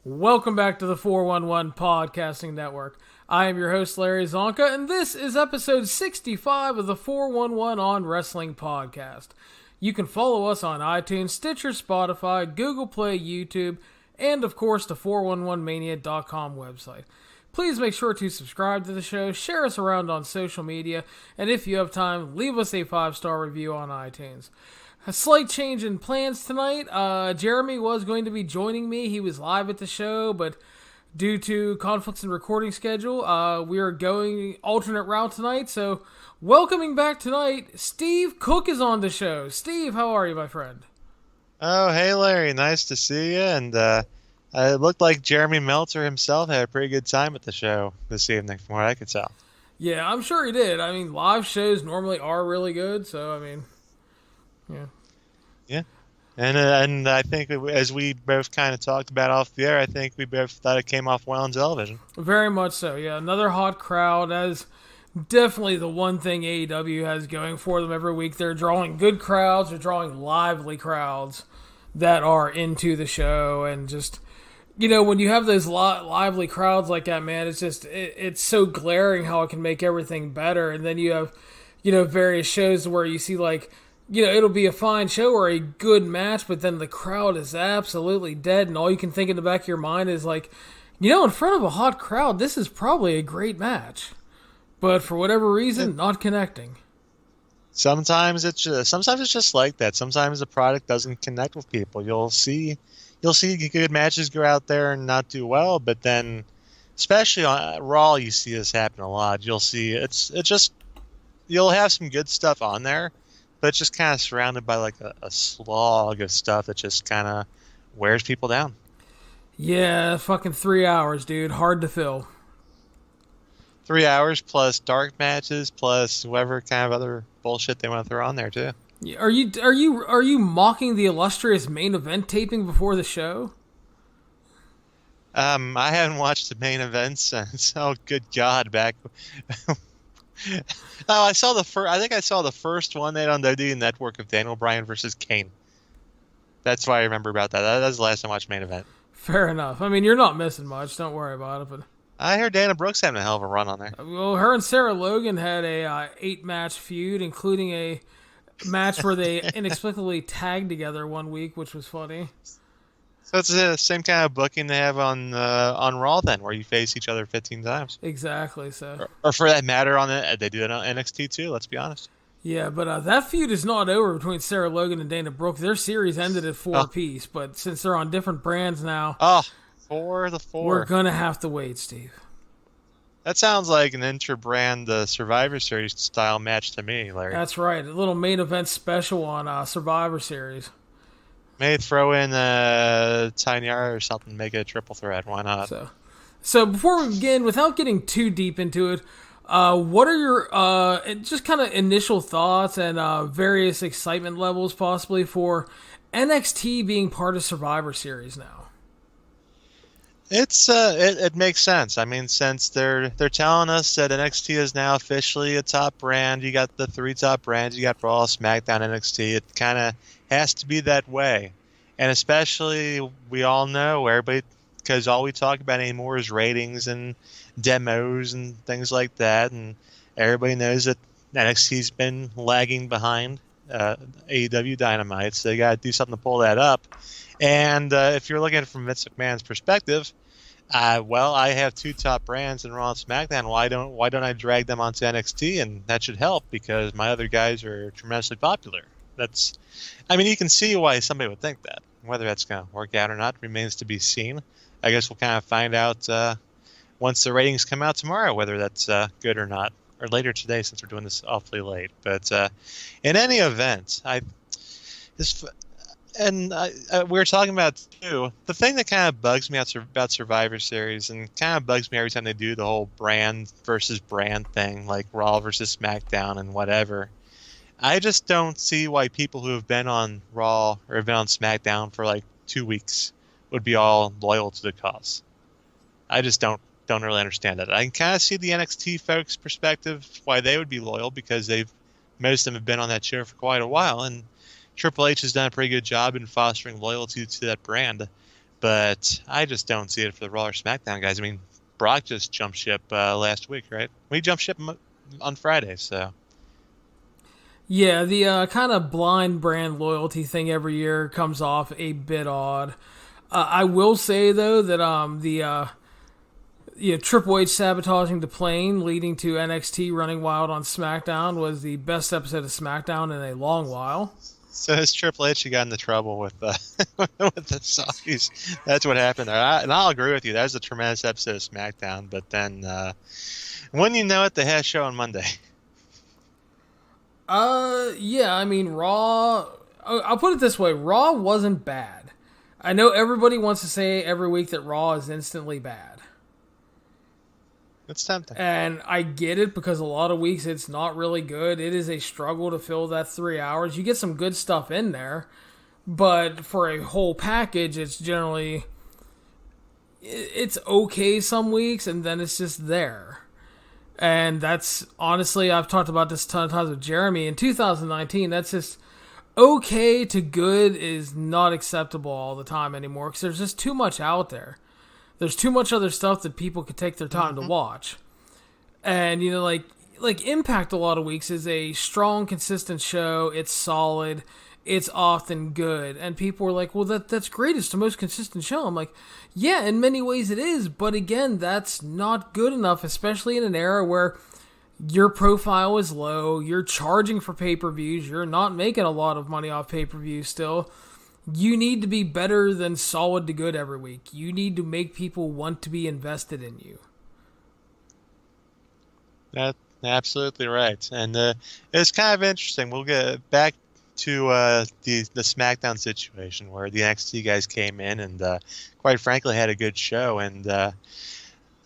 Welcome back to the 411 Podcasting Network. I am your host, Larry Csonka, and this is episode 65 of the 411 on Wrestling Podcast. You can follow us on iTunes, Stitcher, Spotify, Google Play, YouTube, and of course the 411mania.com website. Please make sure to subscribe to the show, share us around on social media, and if you have time, leave us a 5-star review on iTunes. A slight change in plans tonight. Jeremy was going to be joining me. He was live at the show, but due to conflicts in recording schedule, we are going alternate route tonight. So, welcoming back tonight, Steve Cook is on the show. Steve, how are you, my friend? Oh, hey, Larry. Nice to see you. And it looked like Jeremy Meltzer himself had a pretty good time at the show this evening, from what I could tell. Yeah, I'm sure he did. I mean, live shows normally are really good, so, I mean... Yeah. And I think as we both kind of talked about off the air, I think we both thought it came off well on television. Very much so, yeah. Another hot crowd. That is definitely the one thing AEW has going for them every week. They're drawing good crowds. They're drawing lively crowds that are into the show. And just, you know, when you have those lively crowds like that, man, it's just, it's so glaring how it can make everything better. And then you have, you know, various shows where you see like, you know, it'll be a fine show or a good match, but then the crowd is absolutely dead, and all you can think in the back of your mind is like, you know, in front of a hot crowd, this is probably a great match. But for whatever reason, not connecting. Sometimes it's just like that. Sometimes the product doesn't connect with people. You'll see good matches go out there and not do well, but then, especially on Raw, you see this happen a lot. You'll see you'll have some good stuff on there, but it's just kind of surrounded by like a slog of stuff that just kind of wears people down. Yeah, fucking 3 hours, dude. Hard to fill. 3 hours plus dark matches plus whatever kind of other bullshit they want to throw on there too. Are you mocking the illustrious main event taping before the show? I haven't watched the main event since. Oh, good God, back. Oh, I think I saw the first one they had on the WWE Network of Daniel Bryan versus Kane. That's why I remember about that. That was the last time I watched main event. Fair enough. I mean, you're not missing much. Don't worry about it. But I heard Dana Brooks having a hell of a run on there. Well, her and Sarah Logan had a 8-match feud, including a match where they inexplicably tagged together one week, which was funny. So it's the same kind of booking they have on Raw then, where you face each other 15 times. Exactly. So, or for that matter, they do it on NXT too. Let's be honest. Yeah, but that feud is not over between Sarah Logan and Dana Brooke. Their series ended at 4-piece, but since they're on different brands now, four. We're gonna have to wait, Steve. That sounds like an inter-brand Survivor Series style match to me, Larry. That's right. A little main event special on Survivor Series. May throw in Tanyara or something, make it a triple threat. Why not? So before we begin, without getting too deep into it, what are your just kind of initial thoughts and various excitement levels possibly for NXT being part of Survivor Series now? It makes sense. I mean, since they're telling us that NXT is now officially a top brand, you got the 3 top brands, you got Raw, SmackDown, NXT. It kind of has to be that way, and especially we all know everybody, because all we talk about anymore is ratings and demos and things like that, and everybody knows that NXT's been lagging behind AEW Dynamite, so they got to do something to pull that up. And if you're looking at it from Vince McMahon's perspective, well, I have 2 top brands in Raw and SmackDown. Why don't I drag them onto NXT? And that should help because my other guys are tremendously popular. You can see why somebody would think that. Whether that's going to work out or not remains to be seen. I guess we'll kind of find out once the ratings come out tomorrow whether that's good or not, or later today since we're doing this awfully late. But in any event, we were talking about too, the thing that kind of bugs me about Survivor Series and kind of bugs me every time they do the whole brand versus brand thing, like Raw versus SmackDown and whatever. I just don't see why people who have been on Raw or have been on SmackDown for like 2 weeks would be all loyal to the cause. I just don't really understand that. I can kind of see the NXT folks' perspective why they would be loyal because most of them have been on that show for quite a while, and Triple H has done a pretty good job in fostering loyalty to that brand. But I just don't see it for the Raw or SmackDown guys. I mean, Brock just jumped ship last week, right? We jumped ship on Friday, so. Yeah, the kind of blind brand loyalty thing every year comes off a bit odd. I will say, though, that Triple H sabotaging the plane leading to NXT running wild on SmackDown was the best episode of SmackDown in a long while. So it's Triple H who got into trouble with with the Saudis. That's what happened there. And I'll agree with you. That was a tremendous episode of SmackDown. But then, when you know it, they had a show on Monday. Yeah, I mean, Raw... I'll put it this way. Raw wasn't bad. I know everybody wants to say every week that Raw is instantly bad. It's tempting. And I get it because a lot of weeks it's not really good. It is a struggle to fill that 3 hours. You get some good stuff in there, but for a whole package, it's generally... It's okay some weeks, and then it's just there. And that's, honestly, I've talked about this a ton of times with Jeremy. In 2019, that's just okay to good is not acceptable all the time anymore because there's just too much out there. There's too much other stuff that people could take their time to watch. And, like Impact a lot of weeks is a strong, consistent show. It's solid. It's often good. And people were like, well, that's great. It's the most consistent show. I'm like, yeah, in many ways it is. But again, that's not good enough, especially in an era where your profile is low. You're charging for pay-per-views. You're not making a lot of money off pay-per-views still. You need to be better than solid to good every week. You need to make people want to be invested in you. That's absolutely right. And it's kind of interesting. We'll get back to the SmackDown situation where the NXT guys came in and quite frankly had a good show. And I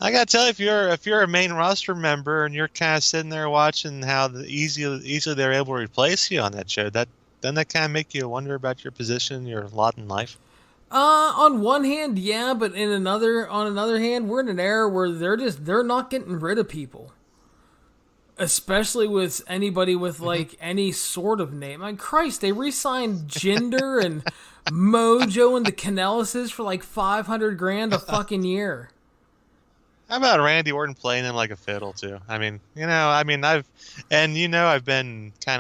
gotta tell you, if you're a main roster member and you're kind of sitting there watching how easily they're able to replace you on that show, doesn't that kind of make you wonder about your position, your lot in life? On one hand, yeah, but on another hand, we're in an era where they're not getting rid of people. Especially with anybody with, like, any sort of name. I mean, Christ, they re-signed Jinder and Mojo and the Kanellises for, like, $500,000 a fucking year. How about Randy Orton playing him like a fiddle, too? I've been kind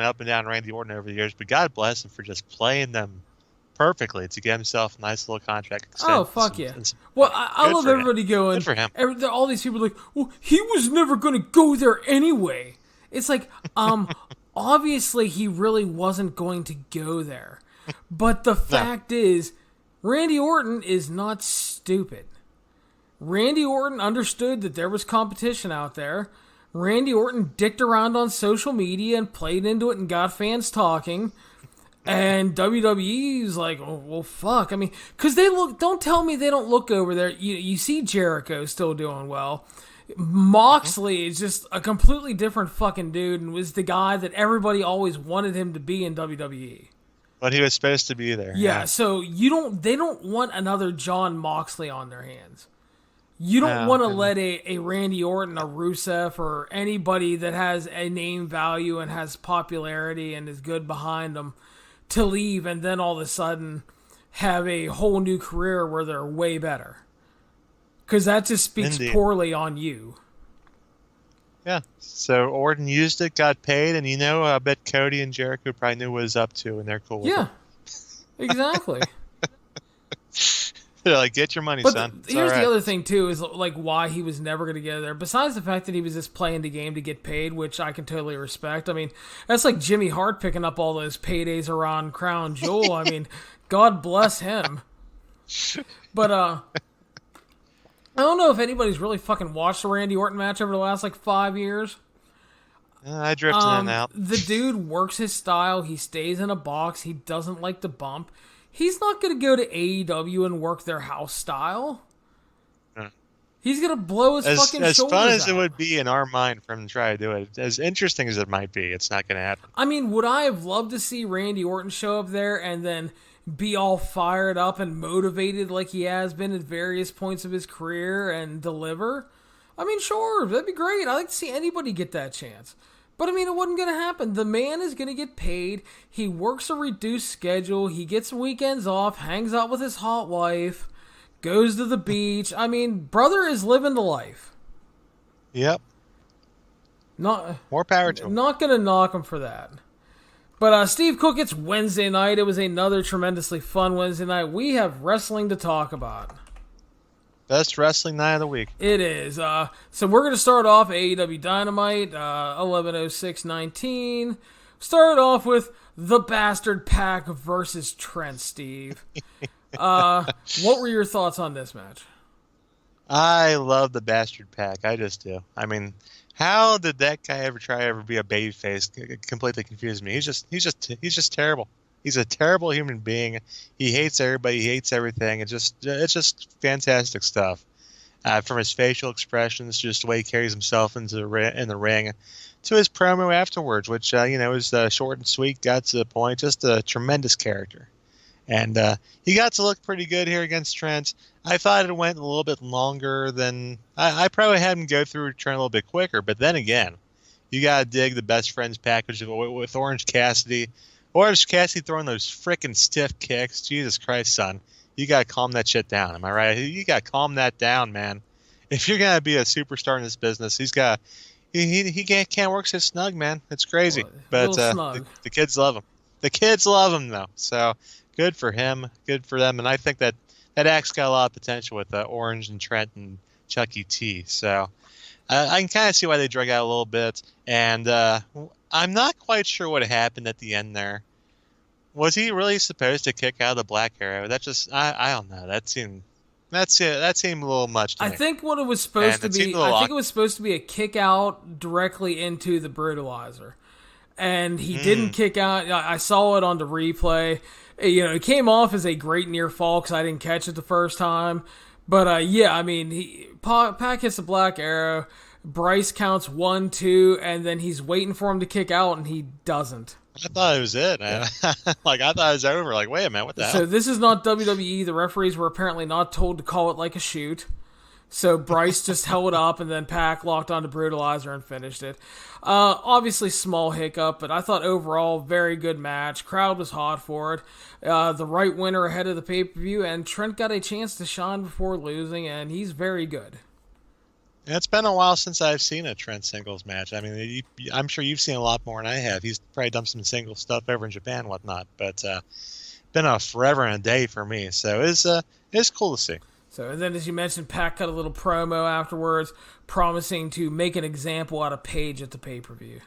of up and down Randy Orton over the years, but God bless him for just playing them perfectly to get himself a nice little contract extension. Oh, fuck yeah. Well, I love everybody going... Good for him. All these people are like, well, he was never going to go there anyway. It's like, obviously he really wasn't going to go there. But the fact is, Randy Orton is not stupid. Randy Orton understood that there was competition out there. Randy Orton dicked around on social media and played into it and got fans talking. And WWE is like, oh, well, fuck. I mean, because don't tell me they don't look over there. You see Jericho still doing well. Moxley is just a completely different fucking dude and was the guy that everybody always wanted him to be in WWE. But he was supposed to be there. Yeah, so they don't want another John Moxley on their hands. You don't want to let a Randy Orton, a Rusev, or anybody that has a name value and has popularity and is good behind them to leave and then all of a sudden have a whole new career where they're way better. Because that just speaks poorly on you. Yeah. So Orton used it, got paid, and I bet Cody and Jericho probably knew what he was up to, and they're cool with it. Yeah. Exactly. They're like, get your money, but son. Here's the other thing, too, is like why he was never going to get there. Besides the fact that he was just playing the game to get paid, which I can totally respect. I mean, that's like Jimmy Hart picking up all those paydays around Crown Jewel. I mean, God bless him. But, I don't know if anybody's really fucking watched the Randy Orton match over the last, 5 years. I drifted in and out. The dude works his style. He stays in a box. He doesn't like to bump. He's not going to go to AEW and work their house style. He's going to blow his fucking shoulders out. As fun as it would be in our mind for him to try to do it, as interesting as it might be, it's not going to happen. I mean, would I have loved to see Randy Orton show up there and then be all fired up and motivated like he has been at various points of his career and deliver? I mean, sure, that'd be great. I'd like to see anybody get that chance. But, I mean, it wasn't going to happen. The man is going to get paid. He works a reduced schedule. He gets weekends off, hangs out with his hot wife, goes to the beach. I mean, brother is living the life. Yep. More power to him. Not going to knock him for that. But Steve Cook, it's Wednesday night. It was another tremendously fun Wednesday night. We have wrestling to talk about. Best wrestling night of the week. It is. So we're going to start off AEW Dynamite, 11/06/19. Started off with the Bastard Pack versus Trent, Steve. What were your thoughts on this match? I love the Bastard Pack. I just do. I mean, how did that guy ever be a babyface? It completely confused me. He's just terrible. He's a terrible human being. He hates everybody. He hates everything. It's just fantastic stuff. From his facial expressions, just the way he carries himself in the ring, to his promo afterwards, which was short and sweet, got to the point. Just a tremendous character. And he got to look pretty good here against Trent. I thought it went a little bit longer than I probably had him go through Trent a little bit quicker. But then again, you gotta dig the best friends package with Orange Cassidy. Orange Cassidy throwing those frickin' stiff kicks. Jesus Christ, son, you gotta calm that shit down. Am I right? You gotta calm that down, man. If you're gonna be a superstar in this business, he can't work so snug, man. It's crazy. But the kids love him. The kids love him though. So. Good for him. Good for them. And I think that act's got a lot of potential with Orange and Trent and Chucky T. So I can kind of see why they drug out a little bit. And I'm not quite sure what happened at the end there. Was he really supposed to kick out of the Black Arrow? That just I don't know. That seemed a little much to me. I think what it was supposed to be. I think it was supposed to be a kick out directly into the Brutalizer, and he didn't kick out. I saw it on the replay. It came off as a great near fall because I didn't catch it the first time. But, I mean, Pac hits the Black Arrow. Bryce counts 1, 2, and then he's waiting for him to kick out, and he doesn't. I thought it was it, man. I thought it was over. Like, wait a minute, what the hell? So this is not WWE. The referees were apparently not told to call it like a shoot. So Bryce just held it up, and then Pac locked onto Brutalizer and finished it. Obviously, small hiccup, but I thought overall, very good match. Crowd was hot for it. The right winner ahead of the pay-per-view, and Trent got a chance to shine before losing, and he's very good. Yeah, it's been a while since I've seen a Trent singles match. I mean, I'm sure you've seen a lot more than I have. He's probably done some single stuff over in Japan and whatnot, but been a forever and a day for me, so it's cool to see. So, and then as you mentioned, Pac cut a little promo afterwards, promising to make an example out of Paige at the pay-per-view.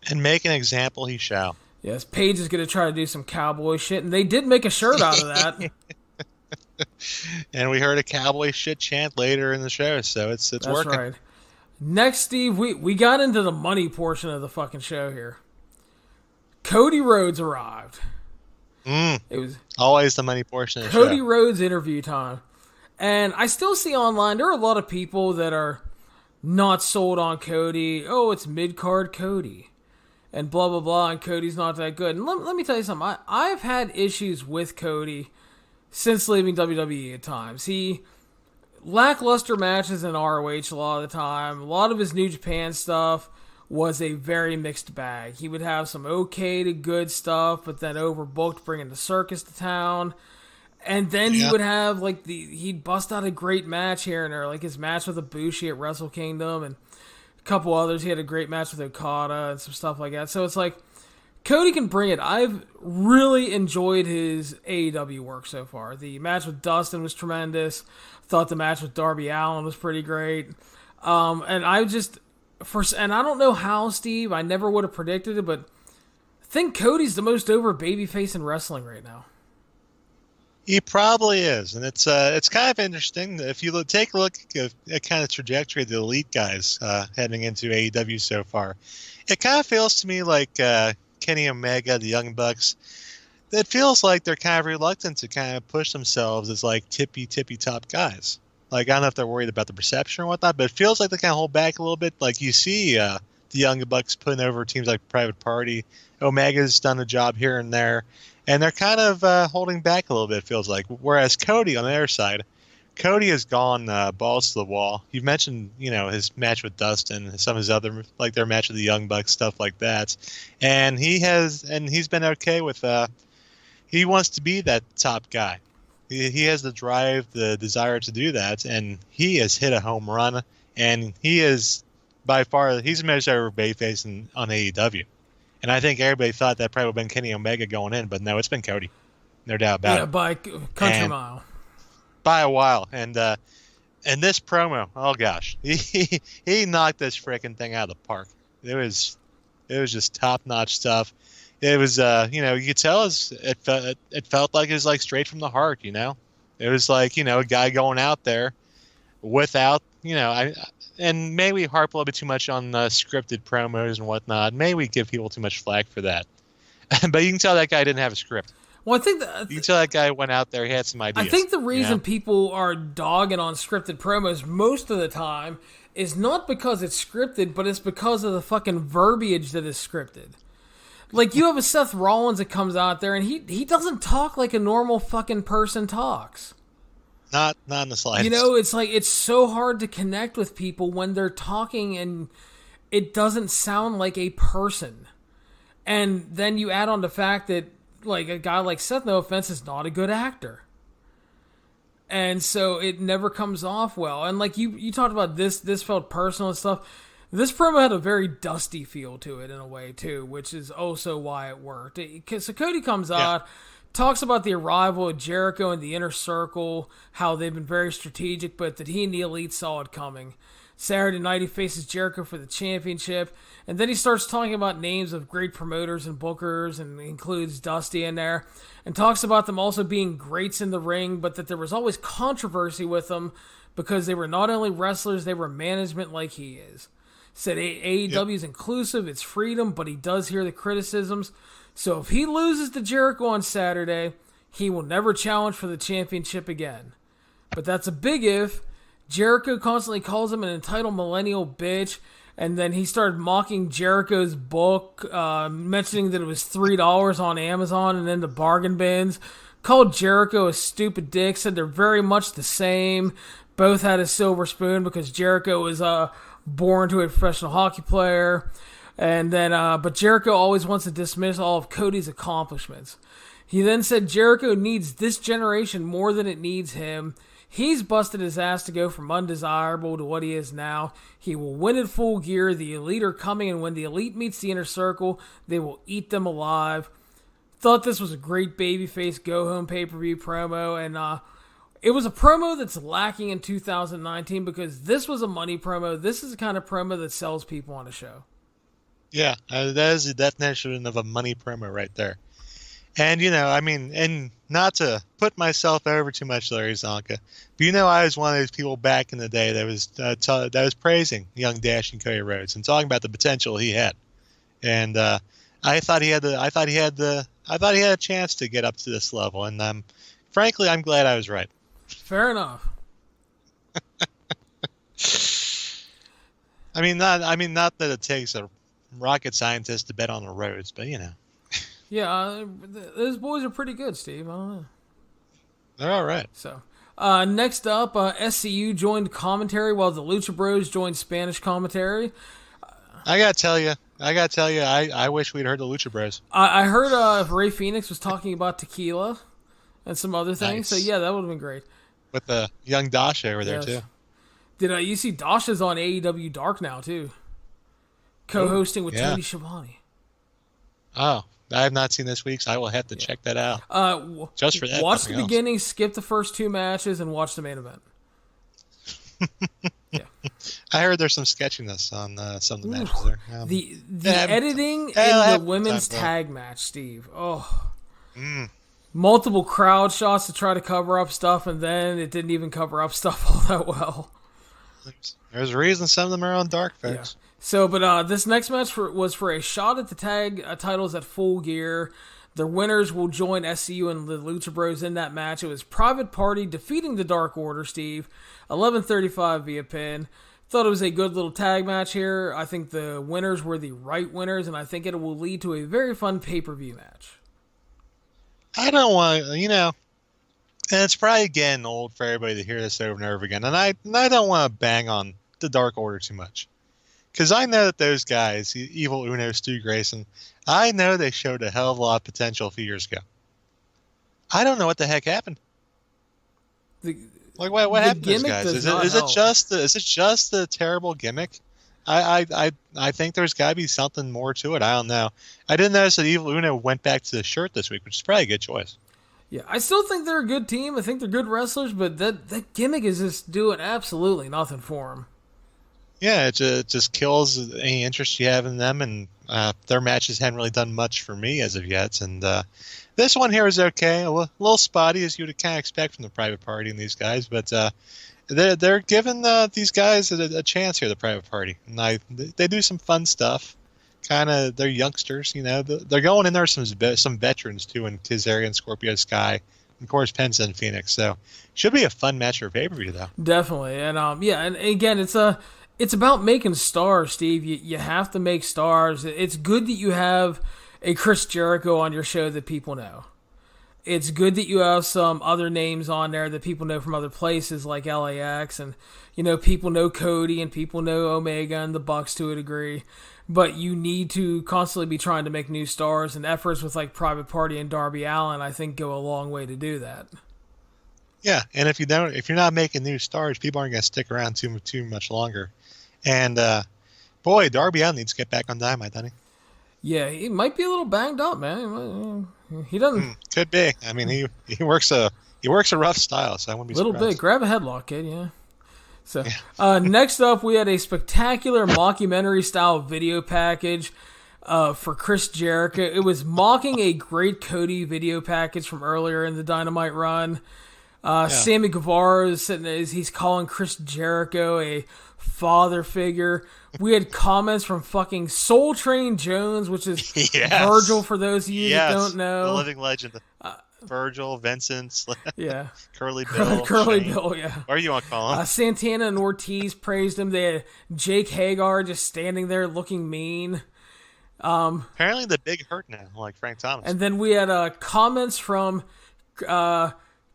And make an example he shall. Yes, Paige is going to try to do some cowboy shit, and they did make a shirt out of that. And we heard a cowboy shit chant later in the show, so it's working. That's right. Next, Steve, we got into the money portion of the fucking show here. Cody Rhodes arrived. It was always the money portion of the show. Cody Rhodes interview time. And I still see online, there are a lot of people that are not sold on Cody. Oh, it's mid-card Cody. And blah, blah, blah, and Cody's not that good. And let me tell you something. I've had issues with Cody since leaving WWE at times. He lackluster matches in ROH a lot of the time. A lot of his New Japan stuff was a very mixed bag. He would have some okay to good stuff, but then overbooked bringing the circus to town. And then he would have, he'd bust out a great match here and there, like his match with Ibushi at Wrestle Kingdom and a couple others. He had a great match with Okada and some stuff like that. So it's like, Cody can bring it. I've really enjoyed his AEW work so far. The match with Dustin was tremendous. Thought the match with Darby Allin was pretty great. And I don't know how, Steve, I never would have predicted it, but I think Cody's the most over babyface in wrestling right now. He probably is, and it's kind of interesting. If you take a look at kind of trajectory of the elite guys heading into AEW so far, it kind of feels to me like Kenny Omega, the Young Bucks, it feels like they're kind of reluctant to kind of push themselves as like tippy top guys. Like, I don't know if they're worried about the perception or whatnot, but it feels like they kind of hold back a little bit. Like, you see the Young Bucks putting over teams like Private Party. Omega's done a job here and there, and they're kind of holding back a little bit, it feels like. Whereas Cody, on the other side, Cody has gone balls to the wall. You mentioned, his match with Dustin, some of his other, like their match with the Young Bucks, stuff like that. And he's been okay with, he wants to be that top guy. He has the drive, the desire to do that, and he has hit a home run. And he is by far he's the most over babyface on AEW. And I think everybody thought that probably would have been Kenny Omega going in, but no, it's been Cody. No doubt about it. Yeah, by country and mile. By a while. And this promo, oh gosh, he knocked this freaking thing out of the park. It was just top notch stuff. It was you could tell it felt like it was like straight from the heart. It was like a guy going out there without and maybe we harp a little bit too much on scripted promos and whatnot. Maybe we give people too much flack for that. But you can tell that guy didn't have a script. Well, I think you can tell that guy went out there, he had some ideas. I think the reason people are dogging on scripted promos most of the time is not because it's scripted, but it's because of the fucking verbiage that is scripted. Like, you have a Seth Rollins that comes out there, and he doesn't talk like a normal fucking person talks. Not in the slightest. It's like, it's so hard to connect with people when they're talking and it doesn't sound like a person. And then you add on the fact that, like, a guy like Seth, no offense, is not a good actor. And so it never comes off well. And like you talked about this felt personal and stuff. This promo had a very dusty feel to it in a way too, which is also why it worked. So Cody comes out, talks about the arrival of Jericho and the Inner Circle, how they've been very strategic, but that he and the Elite saw it coming. Saturday night he faces Jericho for the championship, and then he starts talking about names of great promoters and bookers, and includes Dusty in there, and talks about them also being greats in the ring, but that there was always controversy with them because they were not only wrestlers, they were management like he is. Said AEW is inclusive, it's freedom, but he does hear the criticisms. So if he loses to Jericho on Saturday, he will never challenge for the championship again. But that's a big if. Jericho constantly calls him an entitled millennial bitch, and then he started mocking Jericho's book, mentioning that it was $3 on Amazon and in the bargain bins. Called Jericho a stupid dick, said they're very much the same. Both had a silver spoon because Jericho was born to a professional hockey player. And then, but Jericho always wants to dismiss all of Cody's accomplishments. He then said Jericho needs this generation more than it needs him. He's busted his ass to go from undesirable to what he is now. He will win at Full Gear. The Elite are coming, and when the Elite meets the Inner Circle, they will eat them alive. Thought this was a great babyface go-home pay-per-view promo, and it was a promo that's lacking in 2019 because this was a money promo. This is the kind of promo that sells people on a show. Yeah, that is the definition of a money promo right there. And, and not to put myself over too much, Larry Csonka, but I was one of those people back in the day that was praising young dashing Cody Rhodes and talking about the potential he had. And I thought he had a chance to get up to this level. And frankly, I'm glad I was right. Fair enough. Not that it takes a rocket scientist to bet on the Rhodes, but Yeah, those boys are pretty good, Steve. I don't know. They're all right. So, next up, SCU joined commentary while the Lucha Bros joined Spanish commentary. I gotta tell you, I wish we'd heard the Lucha Bros. I heard Ray Phoenix was talking about tequila and some other things. Nice. So yeah, that would have been great. With the young Dasha over there too. Did you see Dasha's on AEW Dark now too? Co-hosting with Tony Schiavone. Oh, I have not seen this week's. I will have to check that out. Just for that. Watch the beginning, skip the first two matches, and watch the main event. Yeah. I heard there's some sketchiness on some of the matches there. The editing in the women's tag match, Steve. Oh. Multiple crowd shots to try to cover up stuff, and then it didn't even cover up stuff all that well. There's a reason some of them are on Dark, folks. Yeah. So, but this next match was for a shot at the tag titles at Full Gear. The winners will join SCU and the Lucha Bros in that match. It was Private Party defeating the Dark Order, Steve. 11:35 via pin. Thought it was a good little tag match here. I think the winners were the right winners, and I think it will lead to a very fun pay-per-view match. I don't want, and it's probably getting old for everybody to hear this over and over again, and I don't want to bang on the Dark Order too much. Because I know that those guys, Evil Uno, Stu Grayson, I know they showed a hell of a lot of potential a few years ago. I don't know what the heck happened. Like what happened to those guys? Is it just the terrible gimmick? I think there's got to be something more to it. I don't know. I didn't notice that Evil Uno went back to the shirt this week, which is probably a good choice. Yeah, I still think they're a good team. I think they're good wrestlers, but that gimmick is just doing absolutely nothing for them. Yeah, it just kills any interest you have in them, and their matches haven't really done much for me as of yet. And this one here is okay, a little spotty as you would kind of expect from the Private Party and these guys, but they're giving these guys a chance here, the Private Party, and they do some fun stuff. Kind of, they're youngsters, They're going in there some veterans too, in Kazarian, Scorpio Sky, and of course Penta and Phoenix. So should be a fun match for pay-per-view though. Definitely, and and again, it's about making stars, Steve. You have to make stars. It's good that you have a Chris Jericho on your show that people know. It's good that you have some other names on there that people know from other places like LAX, and people know Cody and people know Omega and the Bucks to a degree. But you need to constantly be trying to make new stars, and efforts with like Private Party and Darby Allin, I think, go a long way to do that. Yeah, and if you're not making new stars, people aren't going to stick around too much longer. And boy, Darby Allin needs to get back on Dynamite, doesn't he? Yeah, he might be a little banged up, man. He doesn't. Could be. I mean, he works a rough style, so I wouldn't be surprised. Little bit. Grab a headlock, kid. Yeah. So next up, we had a spectacular mockumentary-style video package for Chris Jericho. It was mocking a great Cody video package from earlier in the Dynamite run. Sammy Guevara is sitting as he's calling Chris Jericho a father figure. We had comments from fucking Soul Train Jones, which is Virgil for those of you that don't know. The living legend. Virgil, Vincent, yeah, Curly Bill, Bill, yeah. Whatever you want to call him. Santana and Ortiz praised him. They had Jake Hagar just standing there looking mean. Apparently the big hurt now, like Frank Thomas. And then we had comments from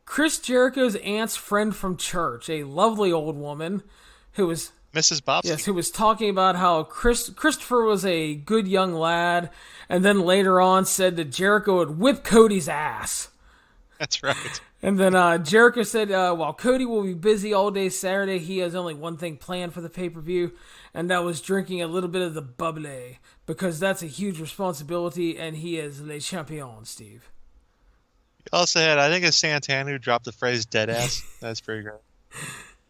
Chris Jericho's aunt's friend from church, a lovely old woman who was Mrs. Bobsky. Yes, who was talking about how Christopher was a good young lad, and then later on said that Jericho would whip Cody's ass. That's right. And then Jericho said, while Cody will be busy all day Saturday, he has only one thing planned for the pay-per-view, and that was drinking a little bit of the bubbly, because that's a huge responsibility, and he is le champion, Steve. He also had, I think it's Santana who dropped the phrase dead ass. That's pretty great.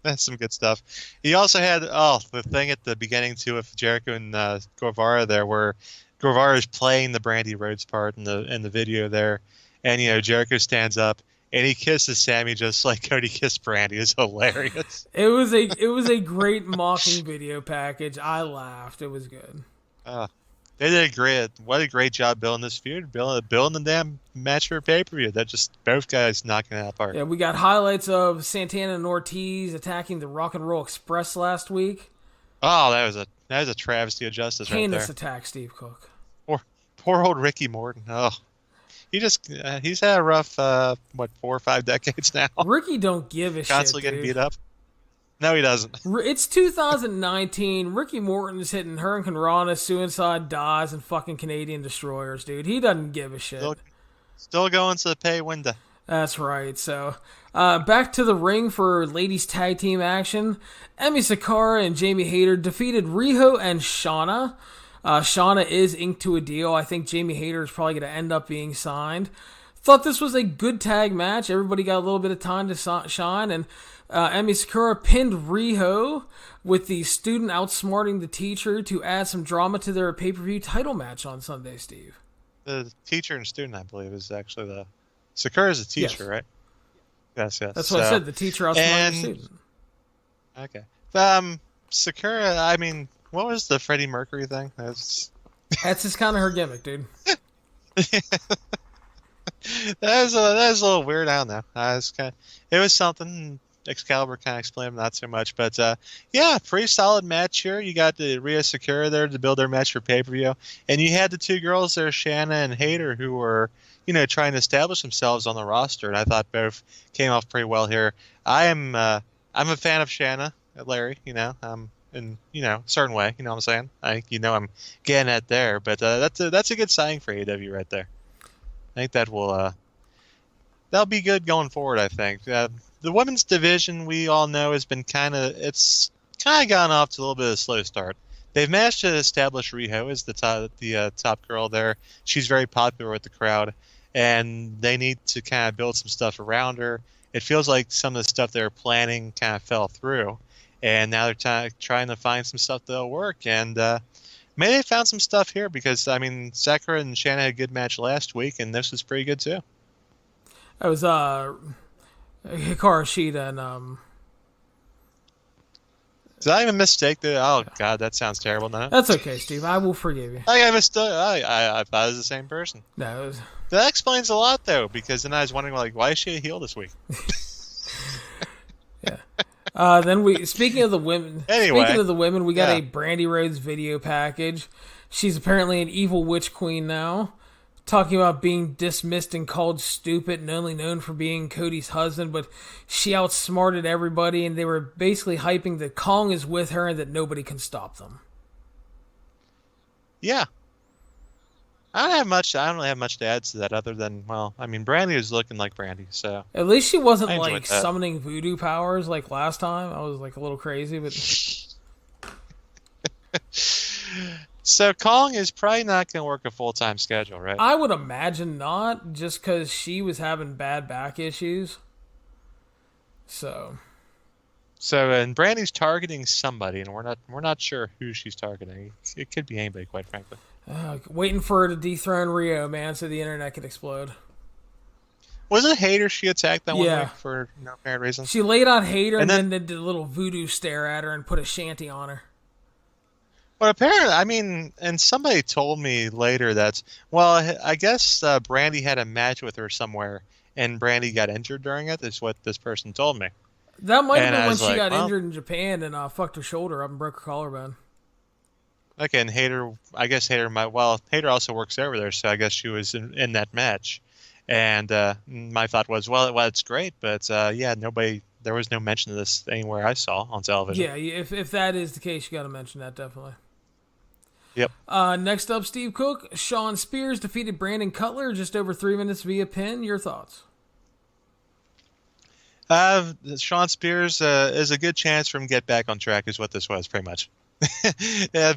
That's some good stuff. He also had, the thing at the beginning, too, with Jericho and Guevara there, where Guevara is playing the Brandy Rhodes part in the video there, and, Jericho stands up, and he kisses Sammy just like Cody kissed Brandy. It's hilarious. It was a great mocking video package. I laughed. It was good. They did a great job building this feud, building the damn match for pay-per-view. That just both guys knocking it out apart. Yeah, we got highlights of Santana and Ortiz attacking the Rock and Roll Express last week. Oh, that was a travesty of justice right there. Heinous attack, Steve Cook. Poor old Ricky Morton. Oh. He's had a rough 4 or 5 decades now. Ricky don't give a shit. Constantly getting beat up. No, he doesn't. It's 2019. Ricky Morton's hitting Hurricane Rana, Suicide Dives, and fucking Canadian Destroyers, dude. He doesn't give a shit. Still going to the pay window. That's right. So, back to the ring for ladies tag team action. Emi Sakura and Jamie Hayter defeated Riho and Shauna. Shauna is inked to a deal. I think Jamie Hayter is probably going to end up being signed. Thought this was a good tag match. Everybody got a little bit of time to shine, and Emi Sakura pinned Riho with the student outsmarting the teacher to add some drama to their pay-per-view title match on Sunday, Steve. The teacher and student, I believe, is actually the... Sakura's a teacher, right? Yes. That's what I said, the teacher outsmarting the student. Okay. Sakura, I mean, what was the Freddie Mercury thing? That's just kind of her gimmick, dude. That was a little weird. I don't know. It was something. Excalibur kind of explained, not so much, but pretty solid match here. You got the Rhea Sakura there to build their match for pay-per-view, and you had the two girls there, Shanna and Hayter, who were trying to establish themselves on the roster, and I thought both came off pretty well here. I'm a fan of Shanna, Larry. In a certain way. You know what I'm saying? I'm getting at there, but that's a good signing for AEW right there. I think that'll be good going forward. I think the women's division, we all know, has been kind of gone off to a little bit of a slow start. They've managed to establish Riho as the top girl there. She's very popular with the crowd, and they need to kind of build some stuff around her. It feels like some of the stuff they were planning kind of fell through, and now they're trying to find some stuff that'll work. And maybe they found some stuff here because, I mean, Sakura and Shanna had a good match last week, and this was pretty good too. That was Hikaru Shida and Did I even mistake that? Oh God, that sounds terrible. No, That's okay, Steve. I will forgive you. I thought it was the same person. No, it was... That explains a lot, though, because then I was wondering, like, why is she a heel this week? Yeah. Then speaking of the women, we got a Brandy Rhodes video package. She's apparently an evil witch queen now, talking about being dismissed and called stupid and only known for being Cody's husband, but she outsmarted everybody, and they were basically hyping that Kong is with her and that nobody can stop them. Yeah. I don't really have much to add to that other than, well, I mean, Brandy is looking like Brandy, so... At least she wasn't, like, summoning voodoo powers like last time. I was, like, a little crazy, but... So Kong is probably not going to work a full-time schedule, right? I would imagine not, just because she was having bad back issues. So, and Brandy's targeting somebody, and we're not sure who she's targeting. It could be anybody, quite frankly. Waiting for her to dethrone Rio, man, so the internet could explode. Was it Hayter she attacked that one week for no apparent reason? She laid on Hayter and then did a little voodoo stare at her and put a shanty on her. But apparently, I mean, and somebody told me later that, well, I guess Brandy had a match with her somewhere, and Brandy got injured during it, is what this person told me. That might have been when she got injured in Japan and fucked her shoulder up and broke her collarbone. Okay, and Hayter also works over there, so I guess she was in that match. And my thought was, well, it's great, but there was no mention of this anywhere I saw on television. Yeah, if that is the case, you got to mention that, definitely. Yep. Next up, Steve Cook. Shawn Spears defeated Brandon Cutler just over 3 minutes via pin. Your thoughts? Shawn Spears is a good chance for him to get back on track is what this was, pretty much.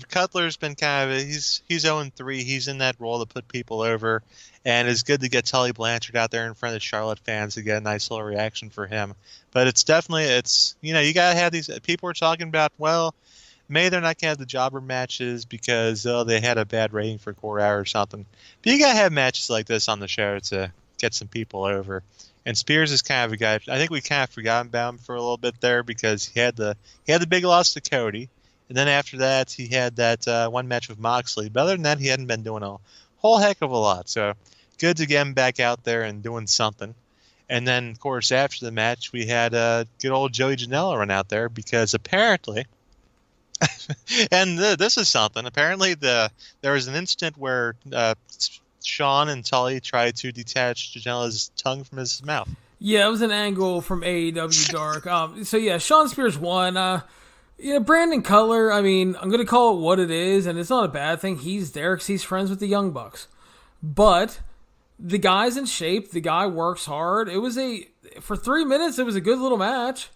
Cutler's been kind of he's 0-3. He's in that role to put people over, and it's good to get Tully Blanchard out there in front of the Charlotte fans to get a nice little reaction for him. But it's you gotta have these people are talking about. Well, maybe they're not gonna have the jobber matches because they had a bad rating for Core Hour or something. But you gotta have matches like this on the show to get some people over. And Spears is kind of a guy. I think we kind of forgot about him for a little bit there because he had the big loss to Cody. And then after that, he had that one match with Moxley. But other than that, he hadn't been doing a whole heck of a lot. So good to get him back out there and doing something. And then, of course, after the match, we had good old Joey Janela run out there because apparently, and this is something, apparently there was an incident where Shawn and Tully tried to detach Janela's tongue from his mouth. Yeah, it was an angle from AEW Dark. Shawn Spears won. Brandon Cutler, I mean, I'm going to call it what it is, and it's not a bad thing. He's there because he's friends with the Young Bucks. But the guy's in shape. The guy works hard. For 3 minutes, it was a good little match.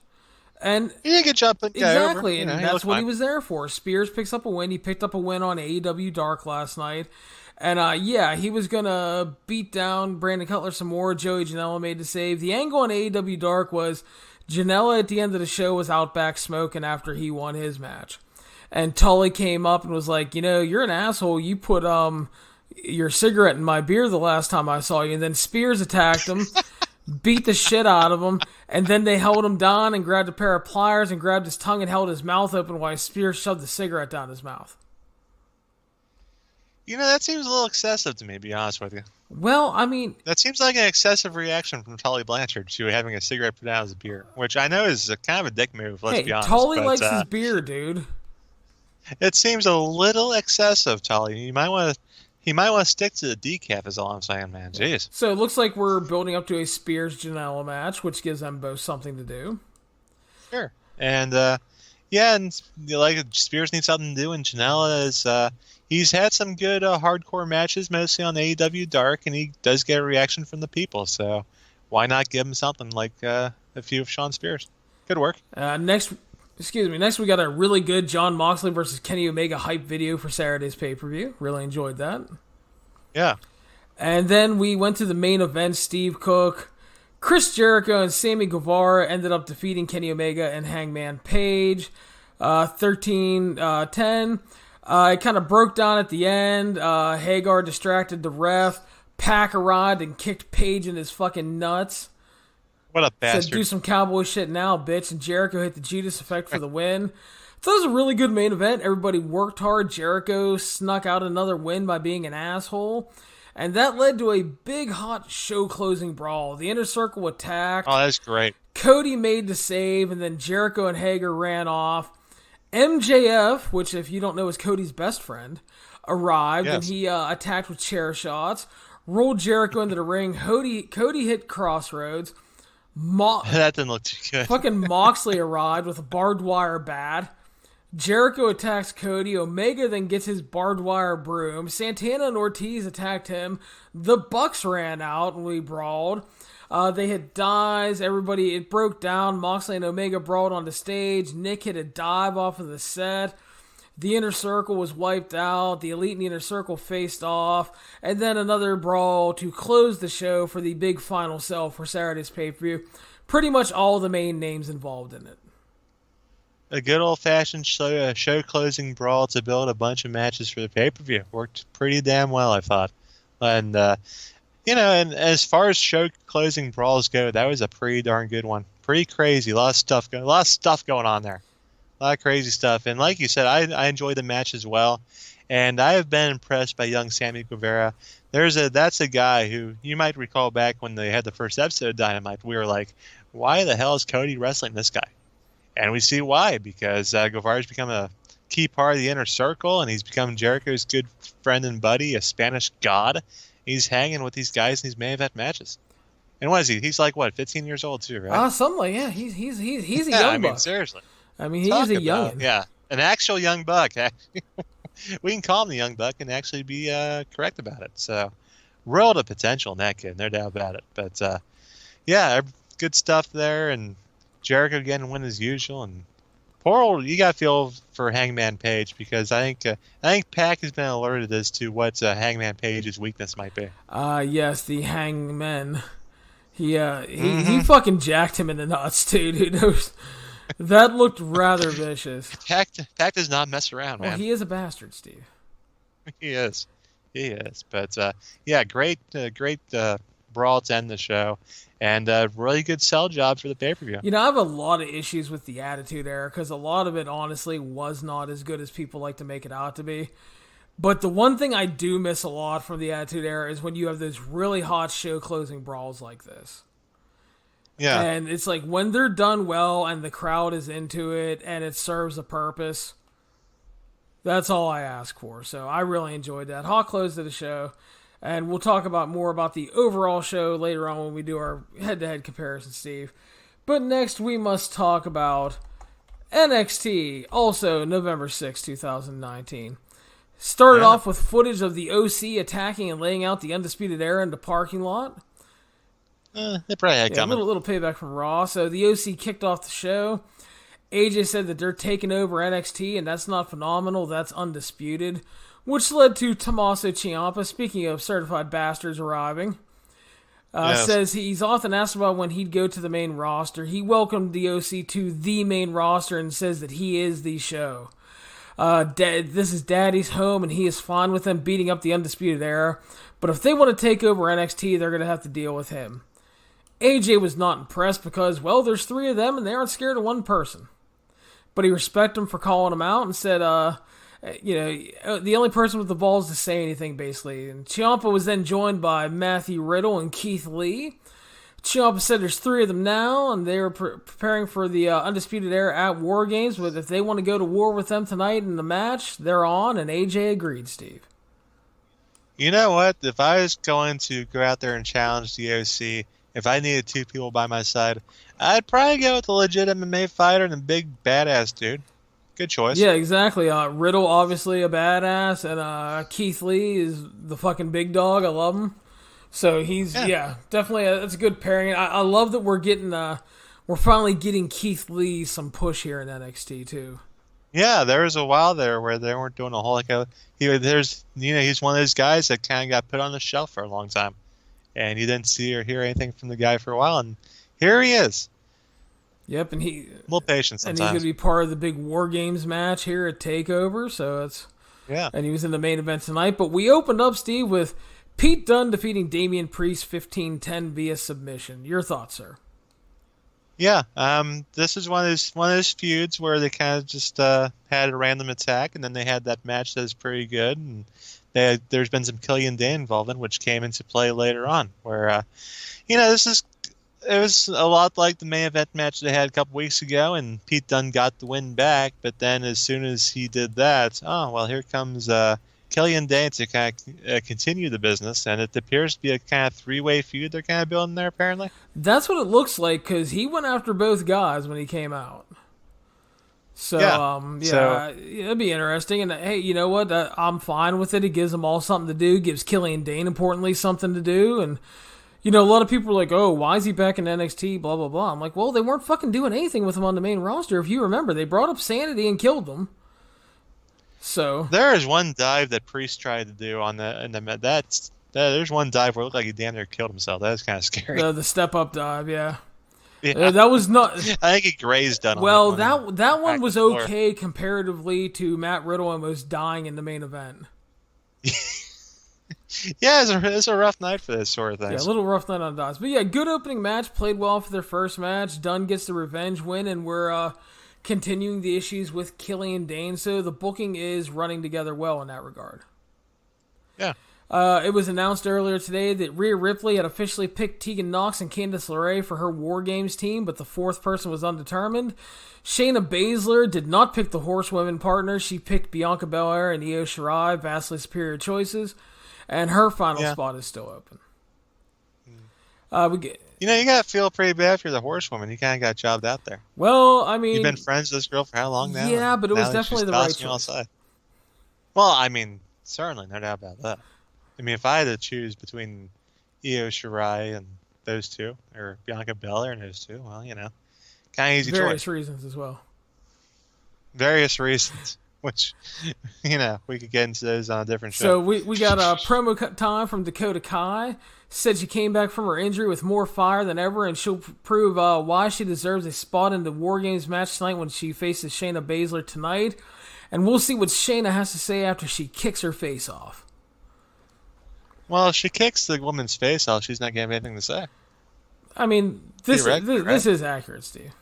And he did a good job putting guy over. Exactly, and that's what he was there for. Spears picks up a win. He picked up a win on AEW Dark last night. And, he was going to beat down Brandon Cutler some more. Joey Janela made the save. The angle on AEW Dark was Janela at the end of the show was out back smoking after he won his match. And Tully came up and was like, you're an asshole. You put your cigarette in my beer the last time I saw you. And then Spears attacked him, beat the shit out of him, and then they held him down and grabbed a pair of pliers and grabbed his tongue and held his mouth open while Spears shoved the cigarette down his mouth. That seems a little excessive to me, to be honest with you. Well, I mean... That seems like an excessive reaction from Tully Blanchard to having a cigarette put down as a beer, which I know is kind of a dick move, let's be honest. Tully likes his beer, dude. It seems a little excessive, Tully. He might want to stick to the decaf is all I'm saying, man. Jeez. So it looks like we're building up to a Spears-Janela match, which gives them both something to do. Sure. And, Spears needs something to do, and Janela is... He's had some good hardcore matches, mostly on AEW Dark, and he does get a reaction from the people. So why not give him something like a a few of Sean Spears. Good work. Next we got a really good Jon Moxley versus Kenny Omega hype video for Saturday's pay-per-view. Really enjoyed that. Yeah. And then we went to the main event. Steve Cook, Chris Jericho, and Sammy Guevara ended up defeating Kenny Omega and Hangman Page. 13-10. It kind of broke down at the end. Hagar distracted the ref. Pac arrived and kicked Page in his fucking nuts. What a bastard. Said, do some cowboy shit now, bitch. And Jericho hit the Judas effect for the win. So it was a really good main event. Everybody worked hard. Jericho snuck out another win by being an asshole. And that led to a big, hot show-closing brawl. The Inner Circle attacked. Oh, that's great. Cody made the save, and then Jericho and Hager ran off. MJF, which if you don't know is Cody's best friend, arrived, and he attacked with chair shots. Rolled Jericho into the ring. Cody hit Crossroads. That didn't look too good. Fucking Moxley arrived with a barbed wire bat. Jericho attacks Cody. Omega then gets his barbed wire broom. Santana and Ortiz attacked him. The Bucks ran out and we brawled. They hit dives. Everybody, it broke down. Moxley and Omega brawled on the stage. Nick hit a dive off of the set. The Inner Circle was wiped out. The Elite and the Inner Circle faced off. And then another brawl to close the show for the big final sell for Saturday's pay-per-view. Pretty much all the main names involved in it. A good old-fashioned show-closing brawl to build a bunch of matches for the pay-per-view. Worked pretty damn well, I thought. And, and as far as show-closing brawls go, that was a pretty darn good one. Pretty crazy. A lot of stuff going on there. A lot of crazy stuff. And like you said, I enjoyed the match as well. And I have been impressed by young Sammy Guevara. That's a guy who, you might recall back when they had the first episode of Dynamite, we were like, why the hell is Cody wrestling this guy? And we see why, because Guevara's become a key part of the Inner Circle, and he's become Jericho's good friend and buddy, a Spanish god. He's hanging with these guys in these main event matches. And what is he? He's like, 15 years old too, right? Something like, yeah. He's a young buck. Seriously. I mean, he's a youngin'. Yeah, an actual young buck. We can call him the young buck and actually be correct about it. So, world of potential in that kid, no doubt about it. But, good stuff there. And Jericho getting win as usual. And you got to feel for Hangman Page because I think Pac has been alerted as to what Hangman Page's weakness might be. Yes, the Hangman. He fucking jacked him in the nuts, too, dude. That looked rather vicious. Pac does not mess around, man. Well, he is a bastard, Steve. He is. But, great brawl to end the show. And a really good sell job for the pay-per-view. I have a lot of issues with the Attitude Era because a lot of it, honestly, was not as good as people like to make it out to be. But the one thing I do miss a lot from the Attitude Era is when you have those really hot show-closing brawls like this. Yeah. And it's like when they're done well and the crowd is into it and it serves a purpose, that's all I ask for. So I really enjoyed that. Hot close to the show. And we'll talk more about the overall show later on when we do our head-to-head comparison, Steve. But next we must talk about NXT, also November 6, 2019. Started off with footage of the OC attacking and laying out the Undisputed Era in the parking lot. They probably had coming. A little payback from Raw. So the OC kicked off the show. AJ said that they're taking over NXT, and that's not phenomenal. That's undisputed. Which led to Tommaso Ciampa, speaking of certified bastards arriving, says he's often asked about when he'd go to the main roster. He welcomed the OC to the main roster and says that he is the show. This is Daddy's home, and he is fine with them beating up the Undisputed Era. But if they want to take over NXT, they're going to have to deal with him. AJ was not impressed because, there's 3 of them, and they aren't scared of one person. But he respected him for calling him out and said, the only person with the balls to say anything, basically. And Ciampa was then joined by Matthew Riddle and Keith Lee. Ciampa said there's 3 of them now, and they were preparing for the Undisputed Era at War Games. But if they want to go to war with them tonight in the match, they're on, and AJ agreed, Steve. You know what? If I was going to go out there and challenge the OC, if I needed 2 people by my side, I'd probably go with the legit MMA fighter and a big badass dude. Good choice. Yeah, exactly. Riddle, obviously a badass, and Keith Lee is the fucking big dog. I love him. So he's, definitely, that's a good pairing. I love that we're getting we're finally getting Keith Lee some push here in NXT too. Yeah, there was a while there where they weren't doing a whole he's one of those guys that kind of got put on the shelf for a long time, and you didn't see or hear anything from the guy for a while, and here he is. Yep, and a little patient sometimes. And he's gonna be part of the big War Games match here at Takeover, so it's And he was in the main event tonight. But we opened up, Steve, with Pete Dunne defeating Damian Priest 15-10 via submission. Your thoughts, sir? Yeah, this is one of those feuds where they kind of just had a random attack, and then they had that match that was pretty good, and there's been some Killian Dane involvement, which came into play later on, where it was a lot like the main event match they had a couple weeks ago, and Pete Dunne got the win back, but then as soon as he did that, here comes Killian Dane to kind of continue the business, and it appears to be a kind of three-way feud they're kind of building there, apparently. That's what it looks like, because he went after both guys when he came out. So, it'd be interesting. And, hey, you know what? I'm fine with it. It gives them all something to do. Gives Killian Dane, importantly, something to do. And, a lot of people are like, oh, why is he back in NXT, blah, blah, blah. I'm like, well, they weren't fucking doing anything with him on the main roster. If you remember, they brought up Sanity and killed him. So there is one dive that Priest tried to do on there's one dive where it looked like he damn near killed himself. That was kind of scary. The step up dive, yeah. That was not. I think he grazed on. Well, that one was okay comparatively to Matt Riddle almost dying in the main event. Yeah, it's a rough night for this sort of thing. Yeah, a little rough night on dives, but yeah, good opening match. Played well for their first match. Dunne gets the revenge win, and we're continuing the issues with Killian Dane, so the booking is running together well in that regard. Yeah. It was announced earlier today that Rhea Ripley had officially picked Tegan Nox and Candice LeRae for her War Games team, but the fourth person was undetermined. Shayna Baszler did not pick the Horsewomen partner. She picked Bianca Belair and Io Shirai, vastly superior choices, and her final spot is still open. You got to feel pretty bad if you're the Horsewoman. You kind of got jobbed out there. Well, I mean, you've been friends with this girl for how long now? Yeah, but it was definitely the right choice. Well, I mean, certainly, no doubt about that. I mean, if I had to choose between Io Shirai and those two, or Bianca Belair and those two, well, kind of easy choice. Various reasons as well. Various reasons, which, we could get into those on a different show. So we got a promo time from Dakota Kai. Said she came back from her injury with more fire than ever, and she'll prove why she deserves a spot in the War Games match tonight when she faces Shayna Baszler tonight. And we'll see what Shayna has to say after she kicks her face off. Well, if she kicks the woman's face off, she's not going to have anything to say. I mean, this is accurate, Steve.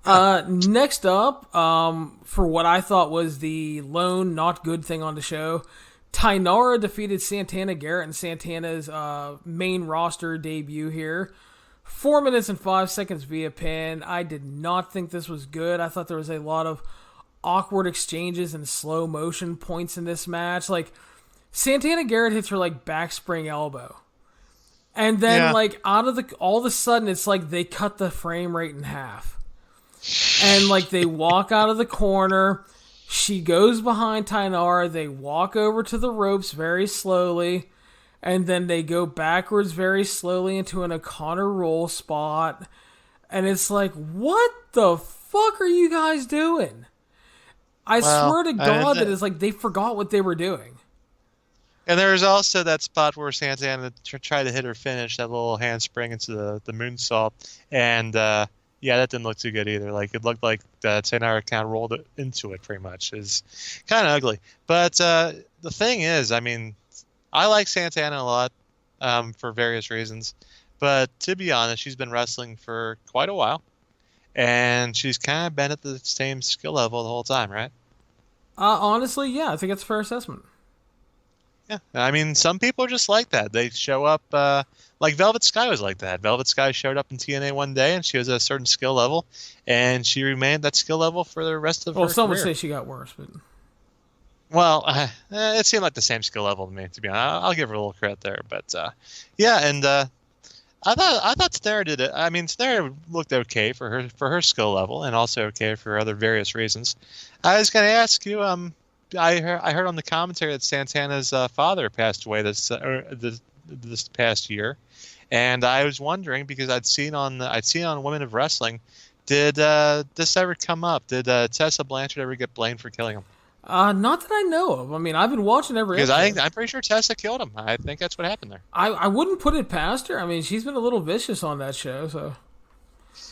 Next up, for what I thought was the lone not good thing on the show, Tainara defeated Santana Garrett in Santana's main roster debut here. 4 minutes and 5 seconds via pin. I did not think this was good. I thought there was a lot of awkward exchanges and slow motion points in this match. Like, Santana Garrett hits her back spring elbow. And then all of a sudden it's like they cut the frame rate in half. And they walk out of the corner. She goes behind Tainara. They walk over to the ropes very slowly. And then they go backwards very slowly into an O'Connor roll spot. And it's like, what the fuck are you guys doing? I swear to God that it's like they forgot what they were doing. And there was also that spot where Santana tried to hit her finish, that little handspring into the moonsault. And, that didn't look too good either. It looked like Tainara kind of rolled into it pretty much. It's kind of ugly. But the thing is, I mean, I like Santana a lot for various reasons. But to be honest, she's been wrestling for quite a while. And she's kind of been at the same skill level the whole time, right? Honestly, yeah, I think that's a fair assessment. Yeah, I mean, some people are just like that. They show up, like Velvet Sky was like that. Velvet Sky showed up in TNA one day, and she was at a certain skill level, and she remained at that skill level for the rest of her career. Well, some would say she got worse, but... Well, it seemed like the same skill level to me, to be honest. I'll give her a little credit there, but I thought Snare did it. I mean, Snare looked okay for her skill level, and also okay for other various reasons. I was going to ask you, I heard on the commentary that Santana's father passed away this past year, And I was wondering, because I'd seen on Women of Wrestling, did this ever come up? Did Tessa Blanchard ever get blamed for killing him? Not that I know of. I mean, I've been watching every Because episode. I'm pretty sure Tessa killed him. I think that's what happened there. I wouldn't put it past her. I mean, she's been a little vicious on that show, so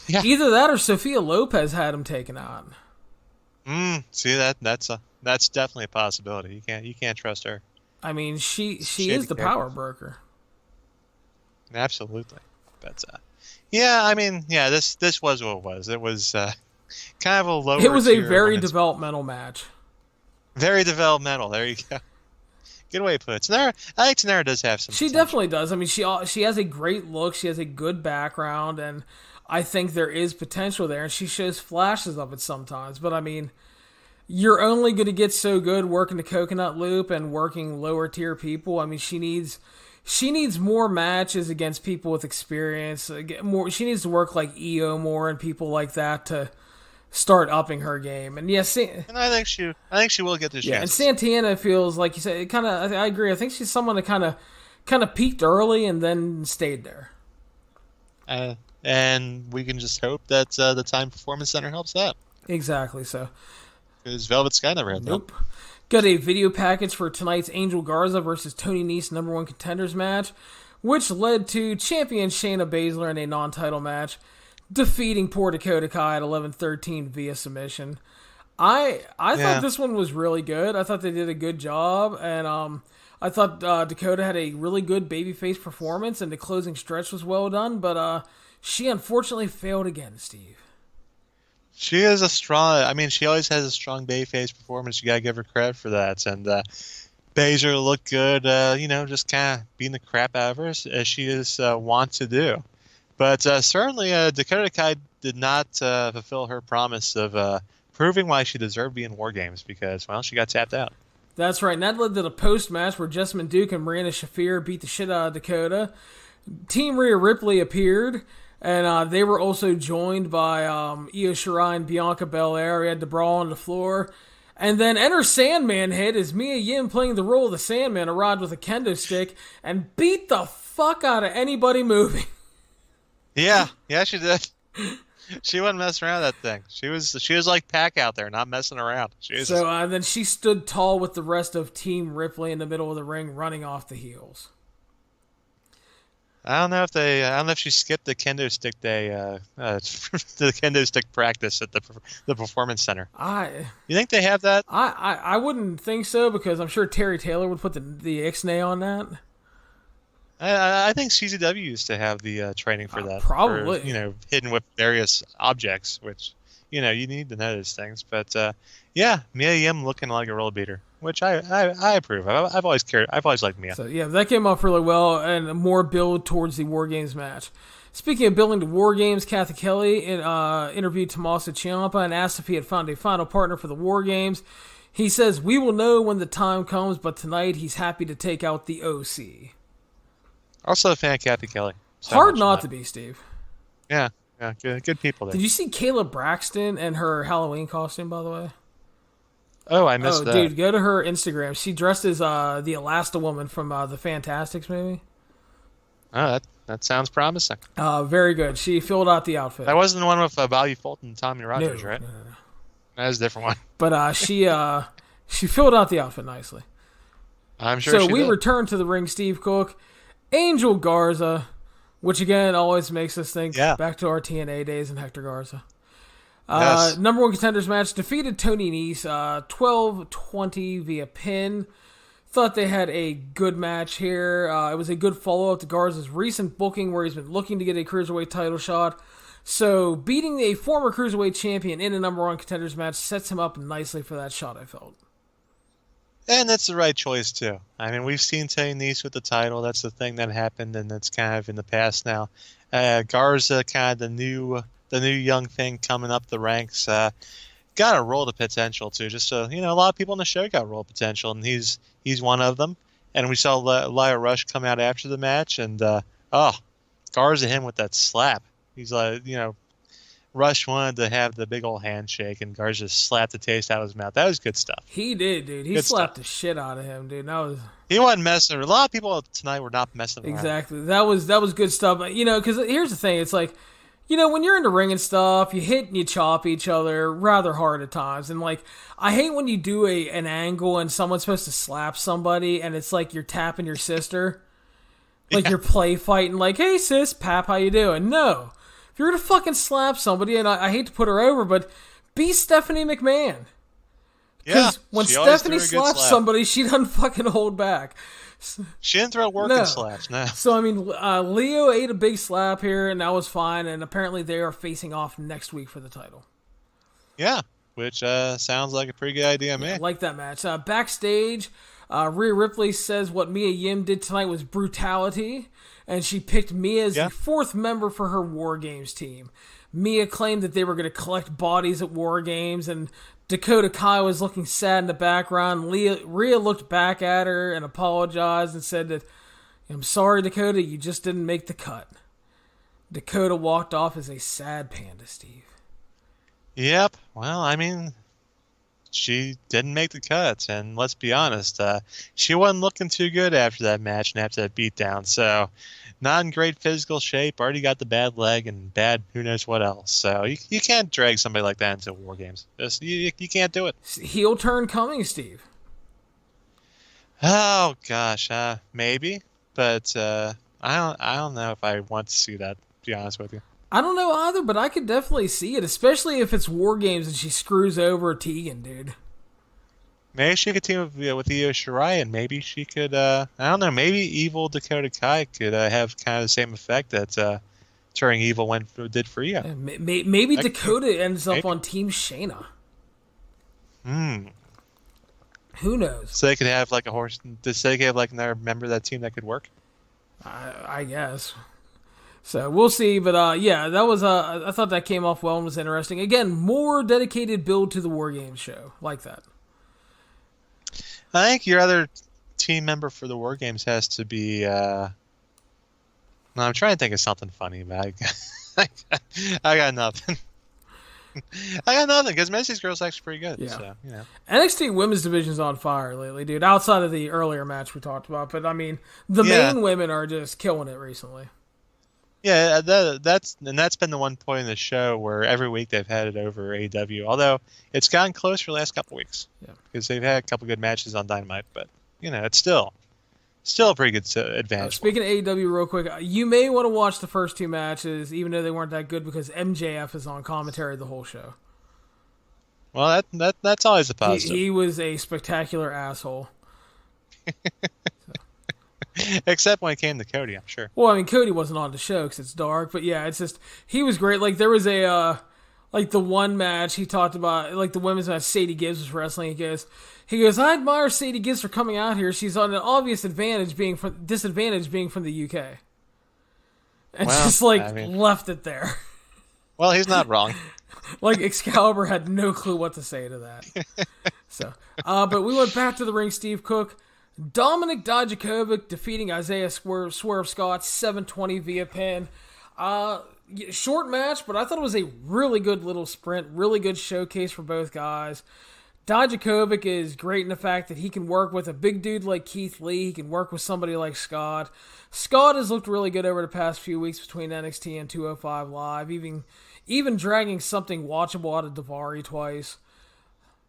Yeah. either that or Sophia Lopez had him taken out. See, that's definitely a possibility. You can't trust her. I mean, she is the power broker. Absolutely. But yeah, I mean, yeah, this was what it was. It was kind of a lower. It was a tier very women's- developmental match. Very developmental. There you go. Good way to put it. Tanera, I think Tanera does have some. She potential. definitely does. I mean, she has a great look. She has a good background, and I think there is potential there. And she shows flashes of it sometimes. But I mean, you're only going to get so good working the coconut loop and working lower tier people. I mean, she needs more matches against people with experience. She needs to work like EO more and people like that to start upping her game. And yes, And I think she will get this chance. and Santana feels like you said. It kind of. I agree. I think she's someone that kind of peaked early and then stayed there. And we can just hope that the Time Performance Center helps that. Exactly. So. Because Velvet Sky never had that. Nope. Got a video package for tonight's Angel Garza versus Tony Nese #1 contenders match, which led to champion Shayna Baszler in a non-title match, defeating poor Dakota Kai at 11-13 via submission. I thought this one was really good. I thought they did a good job, and I thought Dakota had a really good babyface performance, and the closing stretch was well done, but she unfortunately failed again, Steve. She is she always has a strong babyface performance. You gotta give her credit for that. And Baszler looked good, just kind of beating the crap out of her as she is wont to do. But certainly Dakota Kai did not fulfill her promise of proving why she deserved to be in War Games because, well, she got tapped out. That's right, and that led to the post-match where Jessamine Duke and Miranda Shafir beat the shit out of Dakota. Team Rhea Ripley appeared, and they were also joined by Io Shirai and Bianca Belair. We had the brawl on the floor. And then enter Sandman hit as Mia Yim, playing the role of the Sandman, arrived with a kendo stick and beat the fuck out of anybody moving. Yeah, she did. She wasn't messing around with that thing. She was like Pac out there, not messing around. So then she stood tall with the rest of Team Ripley in the middle of the ring, running off the heels. I don't know if she skipped the kendo stick day, the kendo stick practice at the performance center. You think they have that? I wouldn't think so because I'm sure Terry Taylor would put the ixnay on that. I think CZW used to have the training for that. Probably. For, hidden with various objects, which, you need to know those things. But, yeah, Mia Yim looking like a roll beater, which I approve. I've always cared. I've always liked Mia. So, yeah, that came off really well and more build towards the War Games match. Speaking of building to War Games, Kathy Kelly interviewed Tommaso Ciampa and asked if he had found a final partner for the War Games. He says, "We will know when the time comes, but tonight he's happy to take out the OC." Also a fan of Kathy Kelly. Hard not to be, Steve. Yeah, good people there. Did you see Kayla Braxton and her Halloween costume, by the way? Oh, I missed that. Dude, go to her Instagram. She dressed as the Elasti-Woman from the Fantastics movie. Oh, that sounds promising. Very good. She filled out the outfit. That wasn't the one with Bobby Fulton and Tommy Rogers, right? No. That was a different one. But she filled out the outfit nicely. I'm sure she So we did. return to the ring, Steve Cook. Angel Garza, which again always makes us think back to our TNA days and Hector Garza. Yes. #1 contenders match, defeated Tony Nese 12-20 via pin. Thought they had a good match here. It was a good follow-up to Garza's recent booking where he's been looking to get a Cruiserweight title shot. So beating a former Cruiserweight champion in a #1 contenders match sets him up nicely for that shot, I felt. And that's the right choice, too. I mean, we've seen Tony Nese with the title. That's the thing that happened, and that's kind of in the past now. Garza, kind of the new young thing coming up the ranks. Got a role to potential, too. Just so, a lot of people in the show got role potential, and he's one of them. And we saw Lio Rush come out after the match, and, Garza him with that slap. He's like, Rush wanted to have the big old handshake, and Garza just slapped the taste out of his mouth. That was good stuff. He did, dude. He Good slapped stuff. the shit out of him, dude. That was He wasn't messing. A lot of people tonight were not messing around. exactly. That was good stuff. You know, because here's the thing. It's like, you know, when you're in the ring and stuff, you hit and you chop each other rather hard at times. And, like, I hate when you do an angle and someone's supposed to slap somebody and it's like you're tapping your sister. Like you're play fighting, like, hey, sis, pap, how you doing? No. If you're going to fucking slap somebody, and I hate to put her over, but be Stephanie McMahon. Because when Stephanie slaps somebody, she doesn't fucking hold back. She didn't throw working slaps, no. So, I mean, Leo ate a big slap here, and that was fine, and apparently they are facing off next week for the title. Yeah, which sounds like a pretty good idea, man. I like that match. Backstage, Rhea Ripley says what Mia Yim did tonight was brutality, and she picked Mia as the fourth member for her War Games team. Mia claimed that they were going to collect bodies at War Games, and Dakota Kai was looking sad in the background. Rhea looked back at her and apologized and said that, I'm sorry, Dakota, you just didn't make the cut. Dakota walked off as a sad panda, Steve. Yep. Well, I mean, she didn't make the cuts, and let's be honest, she wasn't looking too good after that match and after that beatdown. So, not in great physical shape. Already got the bad leg and bad who knows what else. So you can't drag somebody like that into War Games. You can't do it. Heel turn coming, Steve. Oh gosh, maybe, but I don't know if I want to see that. To be honest with you. I don't know either, but I could definitely see it, especially if it's War Games and she screws over Tegan, dude. Maybe she could team up with Io Shirai, and maybe she could, I don't know, maybe evil Dakota Kai could have kind of the same effect that turning evil did for Io. Yeah, maybe Dakota ends up on Team Shayna. Who knows? So they could have like a horse, so they could have like another member of that team that could work? I guess. So we'll see, but yeah, that was I thought that came off well and was interesting. Again, more dedicated build to the War Games show, like that. I think your other team member for the War Games has to be. No, I'm trying to think of something funny, but I got nothing. I got nothing because Menzies Girl's actually pretty good. Yeah. So, you know. NXT Women's Division's on fire lately, dude. Outside of the earlier match we talked about, but I mean, the main women are just killing it recently. Yeah, that's been the one point in the show where every week they've had it over AEW. Although it's gotten closer the last couple weeks, because they've had a couple good matches on Dynamite. But you know, it's still a pretty good advantage. Speaking of AEW, real quick, you may want to watch the first two matches, even though they weren't that good, because MJF is on commentary the whole show. Well, that's always a positive. He was a spectacular asshole. Except when it came to Cody, I'm sure. Well, I mean, Cody wasn't on the show because it's dark, but yeah, it's just, he was great. Like, there was a, like, the one match he talked about, like, the women's match, Sadie Gibbs was wrestling. He goes, I admire Sadie Gibbs for coming out here. She's on an obvious disadvantage being from the UK. And just, like, left it there. Well, he's not wrong. Like, Excalibur had no clue what to say to that. So, but we went back to the ring, Steve Cook. Dominic Dijakovic defeating Isaiah Swerve Scott 720 via pin. Short match, but I thought it was a really good little sprint, really good showcase for both guys. Dijakovic is great in the fact that he can work with a big dude like Keith Lee. He can work with somebody like Scott. Scott has looked really good over the past few weeks between NXT and 205 Live, even dragging something watchable out of Daivari twice.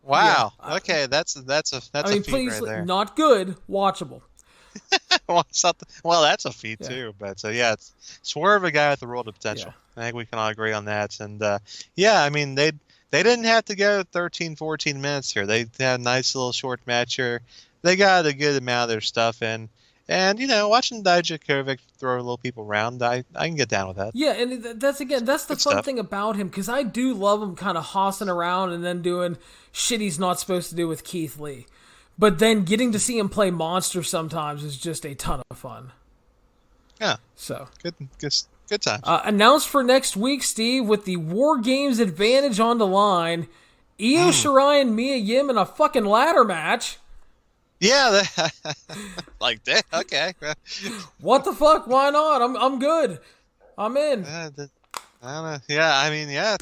Wow. Yeah, okay, that's a feat please, right there. Not good, watchable. Well, that's a feat too. But it's Swerve, a guy with the world of potential. Yeah. I think we can all agree on that. And I mean, they didn't have to go 13, 14 minutes here. They had a nice little short match here. They got a good amount of their stuff in. And, you know, watching Dijakovic throw little people around, I can get down with that. Yeah, and that's the fun thing about him, because I do love him kind of hossing around and then doing shit he's not supposed to do with Keith Lee. But then getting to see him play monster sometimes is just a ton of fun. Yeah. So. Good times. Announced for next week, Steve, with the War Games advantage on the line, Io Shirai and Mia Yim in a fucking ladder match. Yeah, like that. Okay. What the fuck? Why not? I'm good. I'm in. I don't know. Yeah,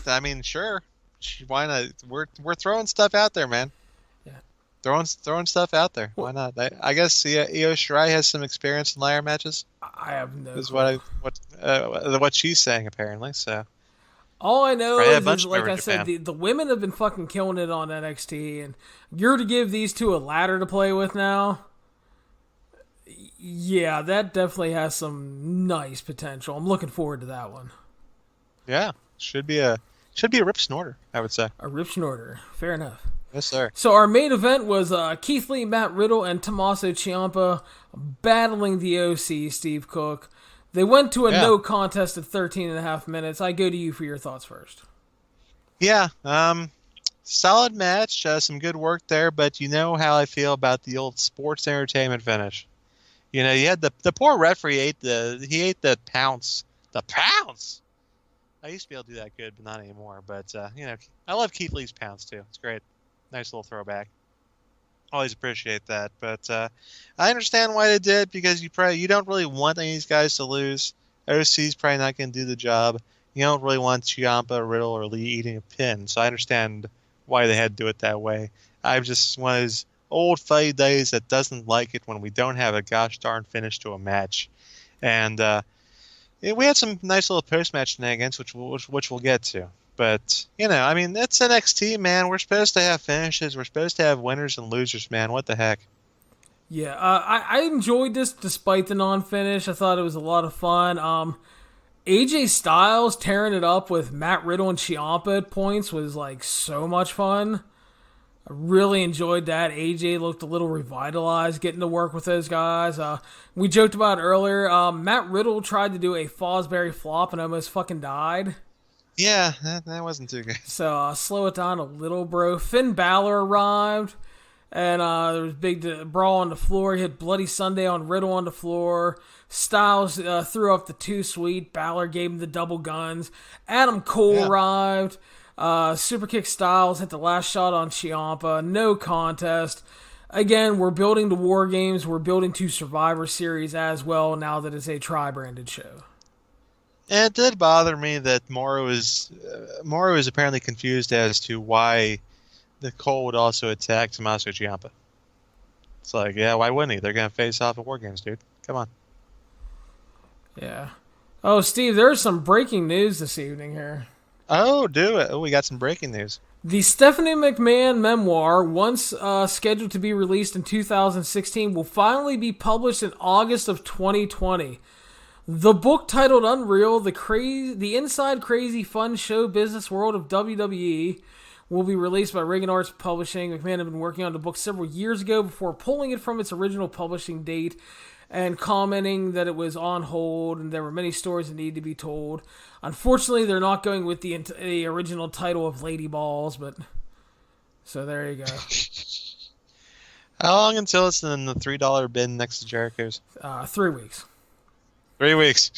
I mean, sure. Why not? We're throwing stuff out there, man. Yeah. Throwing stuff out there. Why not? I guess Io Shirai has some experience in ladder matches. I have no Is clue. what she's saying apparently. So All I know probably a is bunch like over I in said, Japan. the women have been fucking killing it on NXT, and you're to give these two a ladder to play with now. Yeah, that definitely has some nice potential. I'm looking forward to that one. Yeah, should be a rip snorter, I would say. A Rip Snorter. Fair enough. Yes, sir. So our main event was Keith Lee, Matt Riddle, and Tommaso Ciampa battling the OC, Steve Cook. They went to a no contest at 13 and a half minutes. I go to you for your thoughts first. Yeah, solid match, some good work there, but you know how I feel about the old sports entertainment finish. You know, you had the poor referee ate the pounce. The pounce! I used to be able to do that good, but not anymore. But, you know, I love Keith Lee's pounce, too. It's great. Nice little throwback. Always appreciate that. But I understand why they did, because you don't really want any of these guys to lose. OC's probably not going to do the job. You don't really want Ciampa, Riddle, or Lee eating a pin. So I understand why they had to do it that way. I'm just one of those old fight days that doesn't like it when we don't have a gosh darn finish to a match. And we had some nice little post-match shenanigans, which we'll get to. But, you know, I mean, it's NXT, man. We're supposed to have finishes. We're supposed to have winners and losers, man. What the heck? Yeah, I enjoyed this despite the non-finish. I thought it was a lot of fun. AJ Styles tearing it up with Matt Riddle and Ciampa at points was, like, so much fun. I really enjoyed that. AJ looked a little revitalized getting to work with those guys. We joked about it earlier. Matt Riddle tried to do a Fosbury flop and almost fucking died. Yeah, that wasn't too good. So slow it down a little, bro. Finn Balor arrived, and there was a big brawl on the floor. He hit Bloody Sunday on Riddle on the floor. Styles threw up the too sweet. Balor gave him the double guns. Adam Cole arrived. Super kick Styles hit the last shot on Ciampa. No contest. Again, we're building to War Games. We're building to Survivor Series as well now that it's a tri-branded show. And it did bother me that Morrow is apparently confused as to why the Cole would also attack Tommaso Ciampa. It's like, yeah, why wouldn't he? They're going to face off at War Games, dude. Come on. Yeah. Oh, Steve, there's some breaking news this evening here. Oh, do it. Oh, we got some breaking news. The Stephanie McMahon memoir, once scheduled to be released in 2016, will finally be published in August of 2020. The book, titled Unreal, the inside crazy fun show business world of WWE, will be released by Reagan Arts Publishing. McMahon had been working on the book several years ago before pulling it from its original publishing date and commenting that it was on hold and there were many stories that needed to be told. Unfortunately, they're not going with the original title of Lady Balls, but so there you go. How long until it's in the $3 bin next to Jericho's? 3 weeks. 3 weeks.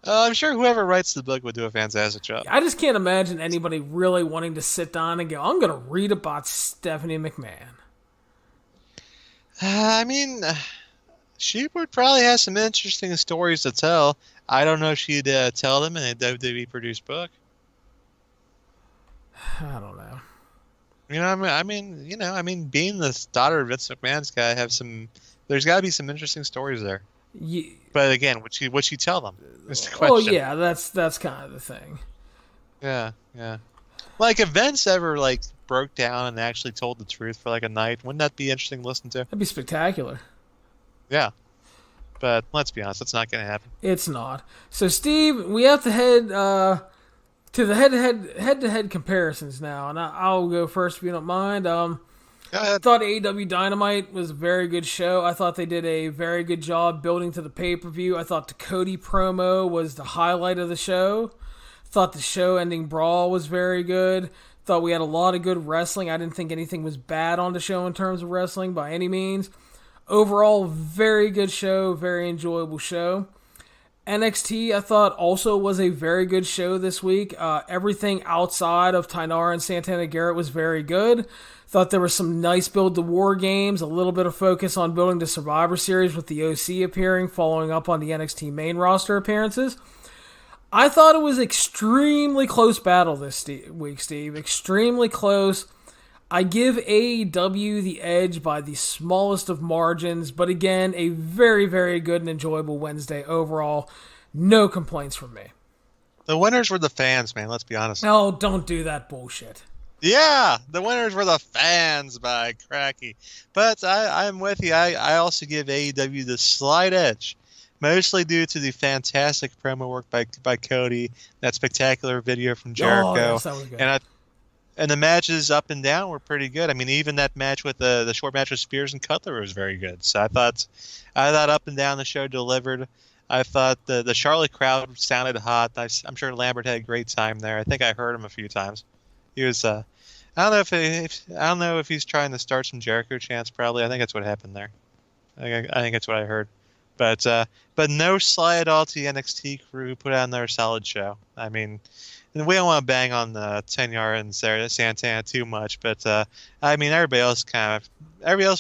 I'm sure whoever writes the book would do a fantastic job. I just can't imagine anybody really wanting to sit down and go, I'm going to read about Stephanie McMahon. I mean, she would probably have some interesting stories to tell. I don't know if she'd tell them in a WWE produced book. I don't know. You know, I mean, being the daughter of Vince McMahon's guy, there's got to be some interesting stories there. Yeah. But again, would she tell them? Is the question. Well, yeah, that's kind of the thing. Yeah. Like, if Vince ever broke down and actually told the truth for a night, wouldn't that be interesting to listen to? That'd be spectacular. Yeah. But let's be honest, that's not going to happen. It's not. So, Steve, we have to head to the head-to-head comparisons now, and I'll go first if you don't mind. Go ahead. I thought AEW Dynamite was a very good show. I thought they did a very good job building to the pay-per-view. I thought the Cody promo was the highlight of the show. Thought the show-ending brawl was very good. Thought we had a lot of good wrestling. I didn't think anything was bad on the show in terms of wrestling by any means. Overall, very good show, very enjoyable show. NXT, I thought, also was a very good show this week. Everything outside of Tainara and Santana Garrett was very good. Thought there was some nice build to War Games, a little bit of focus on building the Survivor Series with the OC appearing, following up on the NXT main roster appearances. I thought it was extremely close battle this week, Steve. Extremely close. I give AEW the edge by the smallest of margins, but again, a very, very good and enjoyable Wednesday overall. No complaints from me. The winners were the fans, man. Let's be honest. No, don't do that bullshit. Yeah, the winners were the fans, by cracky. But I'm with you. I also give AEW the slight edge, mostly due to the fantastic promo work by Cody, that spectacular video from Jericho, yes, that was good. And the matches up and down were pretty good. I mean, even that match with the short match with Spears and Cutler was very good. So I thought up and down the show delivered. I thought the Charlotte crowd sounded hot. I'm sure Lambert had a great time there. I think I heard him a few times. He was. I don't know if he's trying to start some Jericho chants. Probably. I think that's what happened there. I think that's what I heard. But no slight at all to the NXT crew. Put on their solid show. I mean. And we don't want to bang on the 10-yard and Santana too much, but I mean everybody else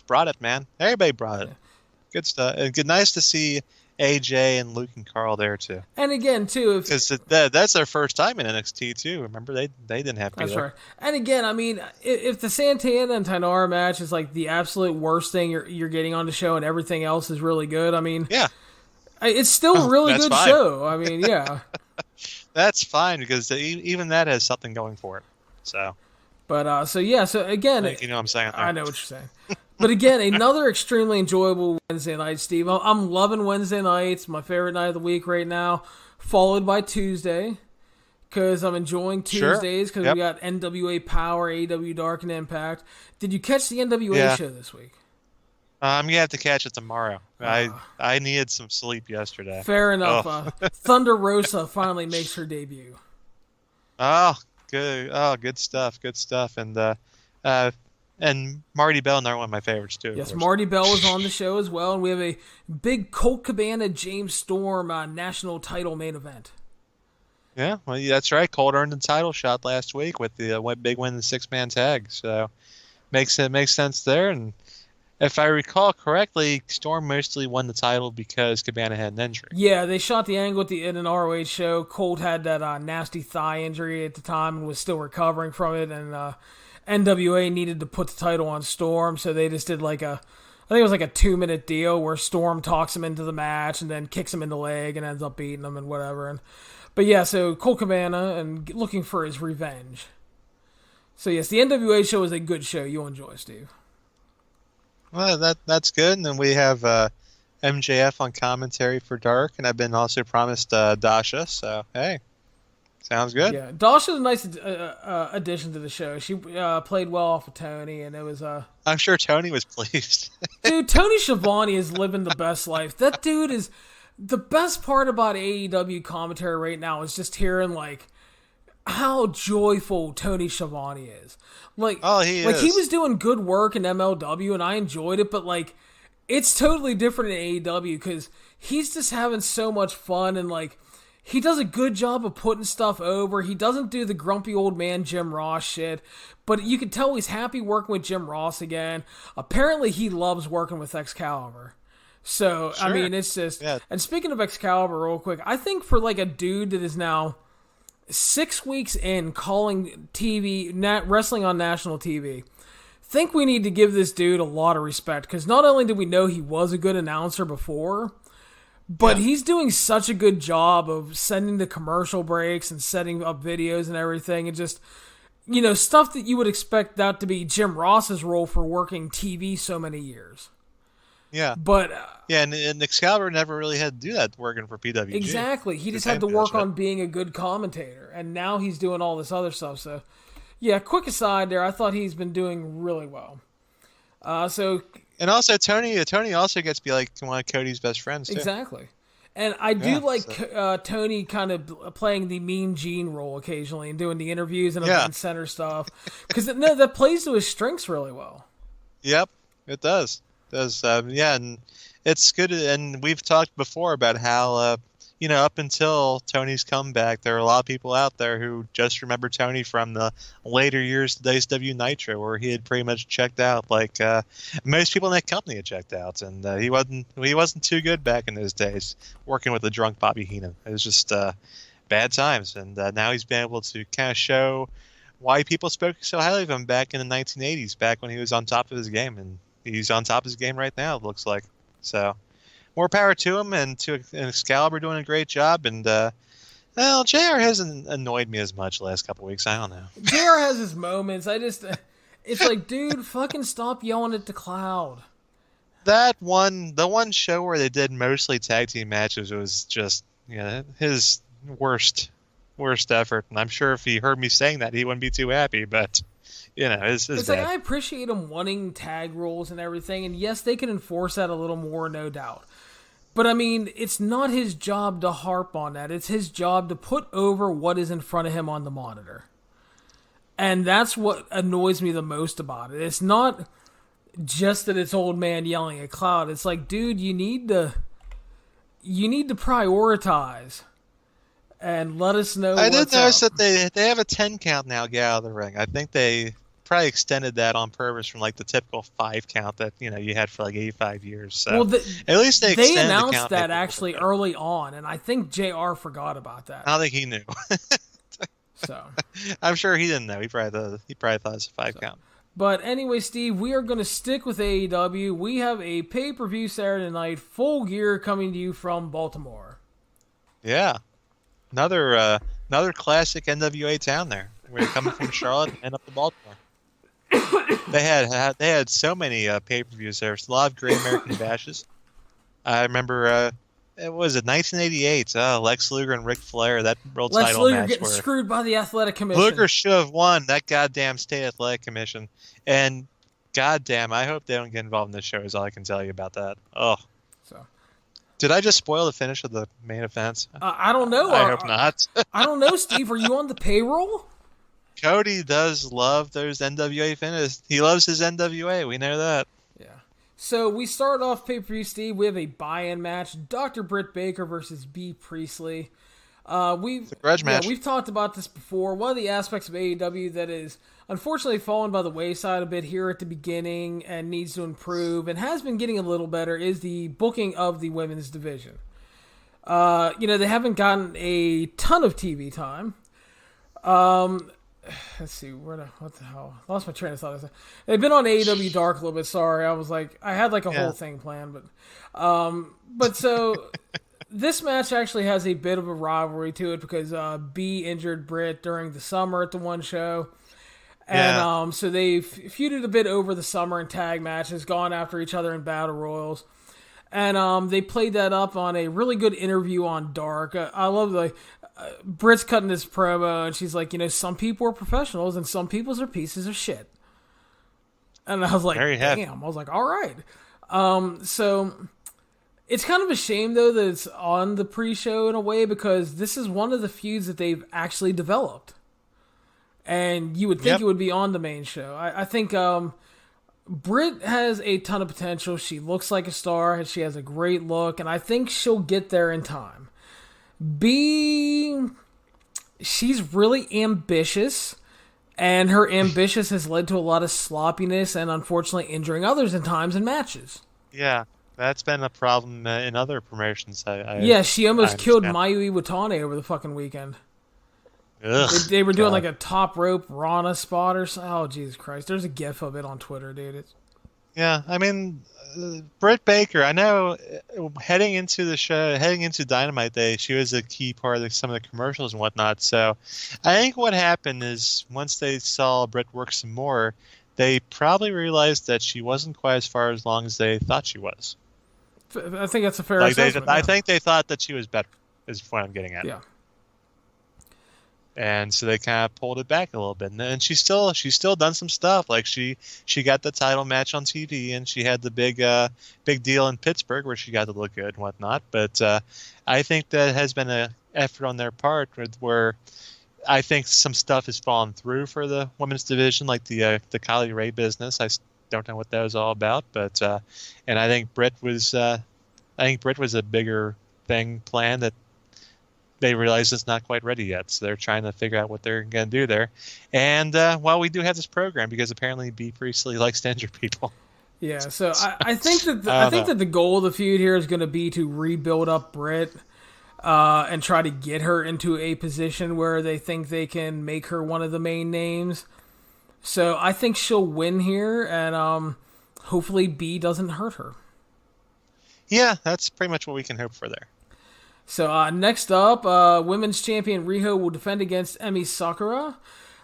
brought it, man. Everybody brought it. Good stuff. And nice to see AJ and Luke and Carl there too. And again, too, because that's their first time in NXT too. Remember, they didn't have to. That's right. And again, I mean, if the Santana and Tainara match is like the absolute worst thing you're getting on the show, and everything else is really good, I mean, yeah, it's still a really good fine. show. I mean, yeah. That's fine because even that has something going for it. So, but so again, you know what I'm saying. I know what you're saying. But again, another extremely enjoyable Wednesday night, Steve. I'm loving Wednesday nights. My favorite night of the week right now, followed by Tuesday, because I'm enjoying Tuesdays because we got NWA Power, AEW Dark, and Impact. Did you catch the NWA show this week? I'm gonna have to catch it tomorrow. I needed some sleep yesterday. Fair enough. Thunder Rosa finally makes her debut. Oh, good. Oh, good stuff. Good stuff. And Marty Bell, another one of my favorites too. Yes, Marty Bell was on the show as well, and we have a big Colt Cabana James Storm national title main event. Yeah, well, that's right. Colt earned the title shot last week with the big win in the 6-man tag. So makes sense there. And if I recall correctly, Storm mostly won the title because Cabana had an injury. Yeah, they shot the angle in an ROH show. Colt had that nasty thigh injury at the time and was still recovering from it, and NWA needed to put the title on Storm, so they just did I think it was like a 2-minute deal where Storm talks him into the match and then kicks him in the leg and ends up beating him and whatever. But yeah, so Colt Cabana and looking for his revenge. So yes, the NWA show is a good show. You'll enjoy, Steve. Well, that's good. And then we have MJF on commentary for Dark, and I've been also promised Dasha. So hey, sounds good. Yeah, Dasha's a nice addition to the show. She played well off of Tony, and it was. I'm sure Tony was pleased. Dude, Tony Schiavone is living the best life. That dude is the best part about AEW commentary right now is just hearing how joyful Tony Schiavone is. He is. He was doing good work in MLW, and I enjoyed it, but it's totally different in AEW because he's just having so much fun, and he does a good job of putting stuff over. He doesn't do the grumpy old man Jim Ross shit, but you can tell he's happy working with Jim Ross again. Apparently, he loves working with Excalibur. So, sure. I mean, it's just... Yeah. And speaking of Excalibur real quick, I think for a dude that is now 6 weeks in calling wrestling on national TV, think we need to give this dude a lot of respect, because not only did we know he was a good announcer before, but he's doing such a good job of sending the commercial breaks and setting up videos and everything, and just, stuff that you would expect that to be Jim Ross's role for working TV so many years. Yeah. But... and Excalibur never really had to do that working for PWG. Exactly. He just had to work on being a good commentator, and now he's doing all this other stuff. So, yeah, quick aside there, I thought he's been doing really well. And also, Tony also gets to be one of Cody's best friends, too. Exactly. And I do Tony kind of playing the Mean Gene role occasionally and doing the interviews and event center stuff. Because that plays to his strengths really well. Yep, it does. And it's good. And we've talked before about how, up until Tony's comeback, there are a lot of people out there who just remember Tony from the later years of WCW Nitro, where he had pretty much checked out, most people in that company had checked out, and he wasn't too good back in those days working with the drunk Bobby Heenan. It was just bad times, and now he's been able to kind of show why people spoke so highly of him back in the 1980s, back when he was on top of his game, and he's on top of his game right now, it looks like. So, more power to him, and to Excalibur doing a great job, and well, JR hasn't annoyed me as much the last couple weeks. I don't know. JR has his moments. It's like, dude, fucking stop yelling at the cloud. The one show where they did mostly tag team matches was just, his worst effort. And I'm sure if he heard me saying that, he wouldn't be too happy. But it's like, I appreciate him wanting tag rules and everything, and yes, they can enforce that a little more, no doubt. But I mean, it's not his job to harp on that. It's his job to put over what is in front of him on the monitor. And that's what annoys me the most about it. It's not just that it's old man yelling at cloud. It's like, dude, you need to prioritize and let us know. I did notice that they have a 10 count now get out of the ring. I think they probably extended that on purpose from like the typical 5 count that you had for like 85 years. So at least they announced the count that actually early on, and I think JR forgot about that. I don't think he knew. So I'm sure he didn't know. He probably thought it was a 5 count. But anyway, Steve, we are going to stick with AEW. We have a pay-per-view Saturday night, Full Gear, coming to you from Baltimore. Yeah, another classic NWA town there. We're coming from Charlotte and up to Baltimore. They had so many pay-per-views there. A lot of great American bashes. I remember. It was 1988. Lex Luger and Ric Flair, that world title match. Lex Luger getting screwed by the Athletic Commission. Luger should have won that goddamn state Athletic Commission. And goddamn, I hope they don't get involved in this show. Is all I can tell you about that. Oh. So. Did I just spoil the finish of the main event? I don't know. I hope not. I don't know, Steve. Are you on the payroll? Cody does love those NWA finishes. He loves his NWA. We know that. Yeah. So we start off pay-per-view, Steve. We have a buy-in match. Dr. Britt Baker versus B. Priestley. It's a grudge match. We've talked about this before. One of the aspects of AEW that is unfortunately fallen by the wayside a bit here at the beginning and needs to improve and has been getting a little better is the booking of the women's division. They haven't gotten a ton of TV time. Let's see, what the hell? Lost my train of thought. They've been on AEW Dark a little bit. Sorry, I had like a whole thing planned, but so this match actually has a bit of a rivalry to it because B injured Britt during the summer at the one show, and so they've feuded a bit over the summer in tag matches, gone after each other in battle royals, and they played that up on a really good interview on Dark. I love Britt's cutting this promo, and she's like, some people are professionals, and some people are pieces of shit. And I was like, damn. I was like, all right. So it's kind of a shame, though, that it's on the pre-show in a way, because this is one of the feuds that they've actually developed. And you would think it would be on the main show. I think Britt has a ton of potential. She looks like a star, and she has a great look, and I think she'll get there in time. B, she's really ambitious, and her ambitious has led to a lot of sloppiness and unfortunately injuring others in times in matches. Yeah, that's been a problem in other promotions. She almost killed Mayu Iwatani over the fucking weekend. Ugh, they were doing like a top rope Rana spot or something. Oh, Jesus Christ. There's a gif of it on Twitter, dude. Yeah, I mean, Britt Baker, I know heading into Dynamite Day, she was a key part of some of the commercials and whatnot. So I think what happened is once they saw Britt work some more, they probably realized that she wasn't quite as far as long as they thought she was. I think that's a fair assessment. I think they thought that she was better, is what I'm getting at. Yeah. And so they kind of pulled it back a little bit, and she's still done some stuff. Like she got the title match on TV, and she had the big deal in Pittsburgh where she got to look good and whatnot. But I think that has been an effort on their part where I think some stuff has fallen through for the women's division, like the Kylie Ray business. I don't know what that was all about, but and I think Britt was a bigger thing planned that they realize it's not quite ready yet, so they're trying to figure out what they're going to do there. And while we do have this program, because apparently B. Priestley likes to injure people. Yeah, so I think that the goal of the feud here is going to be to rebuild up Britt. and try to get her into a position where they think they can make her one of the main names. So I think she'll win here, and hopefully B doesn't hurt her. Yeah, that's pretty much what we can hope for there. So next up, women's champion Riho will defend against Emi Sakura.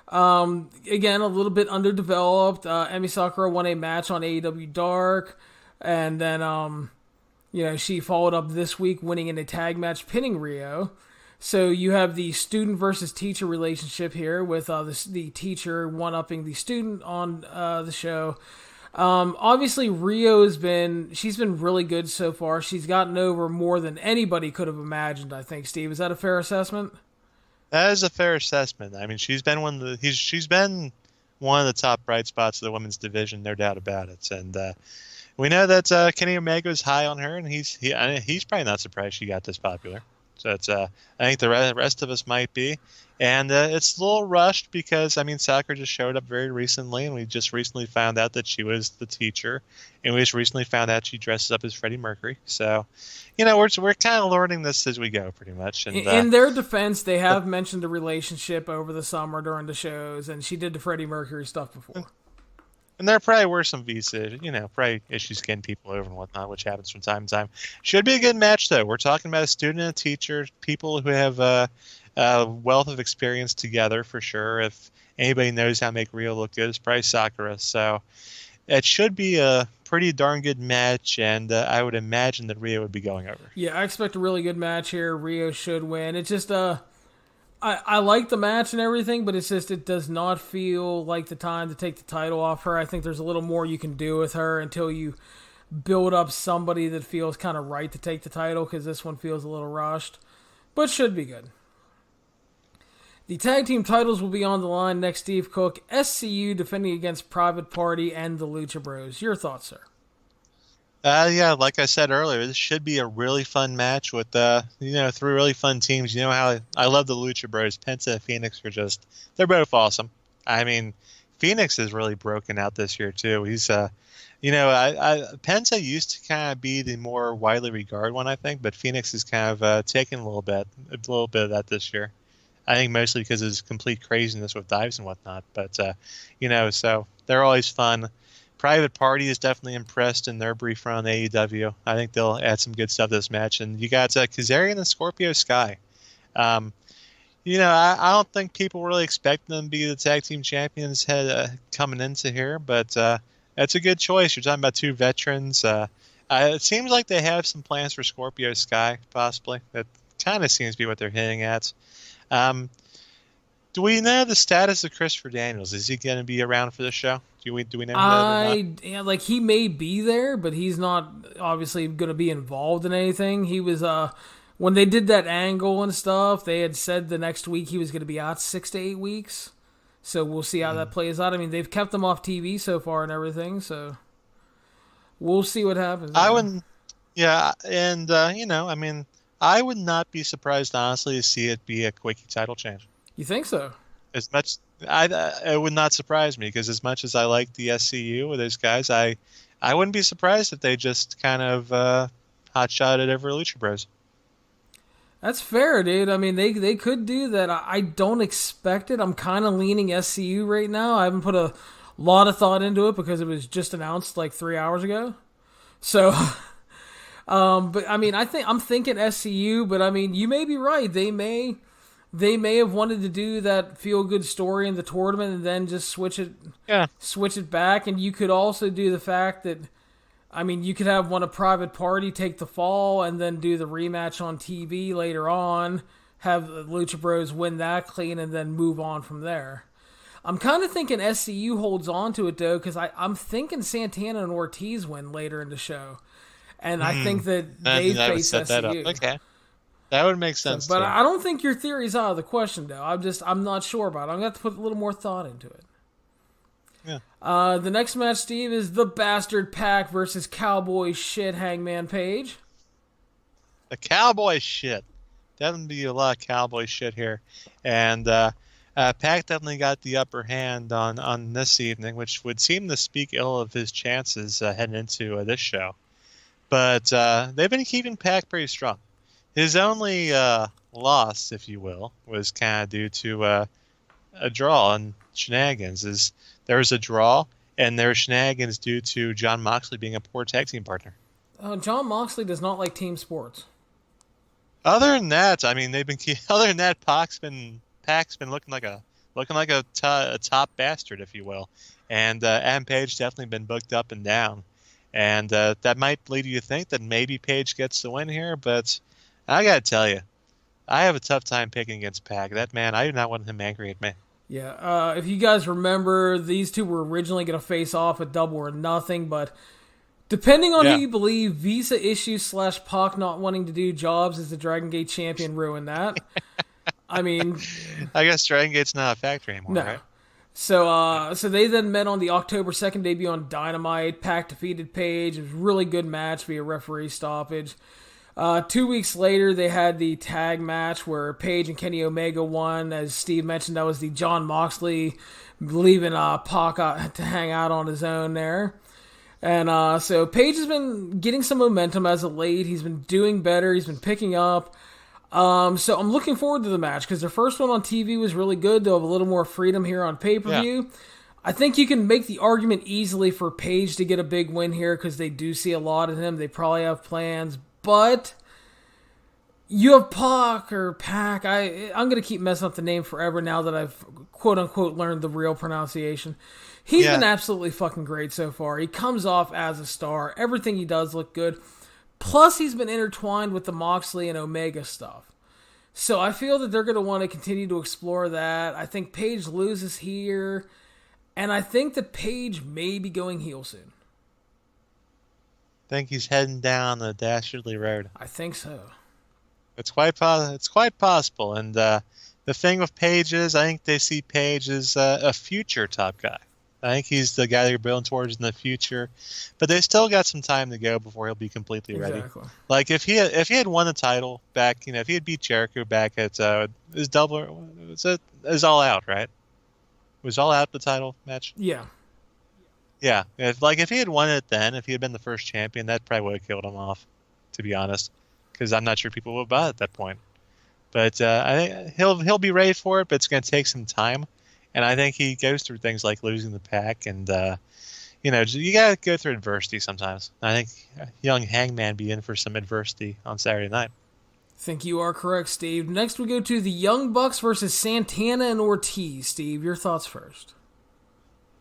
Again, a little bit underdeveloped. Emi Sakura won a match on AEW Dark, and then she followed up this week winning in a tag match, pinning Riho. So you have the student versus teacher relationship here with the teacher one-upping the student on the show. Obviously, Rio's been really good so far. She's gotten over more than anybody could have imagined, I think, Steve. Is that a fair assessment? That is a fair assessment. I mean, she's been one of the top bright spots of the women's division, no doubt about it. And we know that Kenny Omega's high on her, and he's probably not surprised she got this popular. So I think the rest of us might be. And it's a little rushed because, I mean, Sakura just showed up very recently, and we just recently found out that she was the teacher, and we just recently found out she dresses up as Freddie Mercury. So, we're kind of learning this as we go, pretty much. And, in their defense, they have mentioned a relationship over the summer during the shows, and she did the Freddie Mercury stuff before. And there probably were some visa, probably issues getting people over and whatnot, which happens from time to time. Should be a good match, though. We're talking about a student and a teacher, people who have a wealth of experience together, for sure. If anybody knows how to make Rio look good, it's probably Sakura. So it should be a pretty darn good match, and I would imagine that Rio would be going over. Yeah, I expect a really good match here. Rio should win. It's just I like the match and everything, but it's just it does not feel like the time to take the title off her. I think there's a little more you can do with her until you build up somebody that feels kind of right to take the title, because this one feels a little rushed, but should be good. The tag team titles will be on the line next. Steve Cook, SCU defending against Private Party and the Lucha Bros. Your thoughts, sir? Yeah, like I said earlier, this should be a really fun match with three really fun teams. You know how I love the Lucha Bros. Penta and Phoenix they're both awesome. I mean, Phoenix has really broken out this year too. He's Penta used to kind of be the more widely regarded one, I think, but Phoenix has kind of taken a little bit of that this year. I think mostly because of his complete craziness with dives and whatnot. But so they're always fun. Private Party is definitely impressed in their brief run on AEW. I think they'll add some good stuff to this match. And you got Kazarian and Scorpio Sky. I don't think people really expect them to be the tag team champions coming into here, but that's a good choice. You're talking about two veterans. It seems like they have some plans for Scorpio Sky, possibly. That kind of seems to be what they're hinting at. Do we know the status of Christopher Daniels? Is he going to be around for the show? Do we know that? He may be there, but he's not obviously going to be involved in anything. He was when they did that angle and stuff, they had said the next week he was going to be out 6 to 8 weeks. So we'll see how that plays out. I mean, they've kept him off TV so far and everything, so we'll see what happens. I wouldn't. Yeah, and I mean, I would not be surprised, honestly, to see it be a quickie title change. You think so? As much, it would not surprise me, because as much as I like the SCU with those guys, I wouldn't be surprised if they just kind of hot-shot it over Lucha Bros. That's fair, dude. I mean, they could do that. I don't expect it. I'm kind of leaning SCU right now. I haven't put a lot of thought into it because it was just announced like 3 hours ago. So, but I mean, I'm thinking SCU, but I mean, you may be right. They may have wanted to do that feel-good story in the tournament and then just switch it back. And you could also do the fact that, I mean, you could have one a Private Party take the fall and then do the rematch on TV later on, have the Lucha Bros win that clean, and then move on from there. I'm kind of thinking SCU holds on to it, though, because I'm thinking Santana and Ortiz win later in the show. And I think that they face SCU. Okay. That would make sense, but too. I don't think your theory's out of the question, though. I'm not sure about it. I'm going to have to put a little more thought into it. Yeah. The next match, Steve, is the Bastard Pack versus Cowboy Shit Hangman Page. The Cowboy Shit. Definitely be a lot of Cowboy Shit here. And Pac definitely got the upper hand on this evening, which would seem to speak ill of his chances heading into this show. But they've been keeping Pac pretty strong. His only loss, if you will, was kind of due to a draw and shenanigans. There was a draw, and there were shenanigans due to Jon Moxley being a poor tag team partner. Jon Moxley does not like team sports. Other than that, I mean, other than that, Pac's been looking like a top bastard, if you will, and Adam Page definitely been booked up and down, and that might lead you to think that maybe Page gets the win here, but I gotta tell you, I have a tough time picking against Pac. That man, I do not want him angry at me. Yeah, if you guys remember, these two were originally going to face off at Double or Nothing, but depending on who you believe, visa issues / Pac not wanting to do jobs as the Dragon Gate champion ruined that. I mean, I guess Dragon Gate's not a factor anymore, right? So they then met on the October 2nd debut on Dynamite. Pac defeated Page. It was a really good match via referee stoppage. 2 weeks later, they had the tag match where Page and Kenny Omega won. As Steve mentioned, that was the Jon Moxley leaving Pac to hang out on his own there. And so Page has been getting some momentum as of late. He's been doing better. He's been picking up. So I'm looking forward to the match because their first one on TV was really good. They'll have a little more freedom here on pay-per-view. Yeah. I think you can make the argument easily for Page to get a big win here because they do see a lot of him. They probably have plans. But you have Pac. I'm going to keep messing up the name forever now that I've quote-unquote learned the real pronunciation. He's been absolutely fucking great so far. He comes off as a star. Everything he does look good. Plus, he's been intertwined with the Moxley and Omega stuff. So I feel that they're going to want to continue to explore that. I think Page loses here. And I think that Page may be going heel soon. Think he's heading down the dastardly road. I think so. It's quite possible. And the thing with Page is, I think they see Page as a future top guy. I think he's the guy they're building towards in the future, but they still got some time to go before he'll be completely ready. Like if he had won the title back, if he had beat Jericho back at his double, was All Out, right? Was All Out the title match? Yeah. Yeah, if he had won it then, if he had been the first champion, that probably would have killed him off, to be honest, because I'm not sure people would buy it at that point. But I think he'll be ready for it, but it's going to take some time, and I think he goes through things like losing the Pac, and you got to go through adversity sometimes. I think young Hangman be in for some adversity on Saturday night. I think you are correct, Steve. Next we go to the Young Bucks versus Santana and Ortiz. Steve, your thoughts first.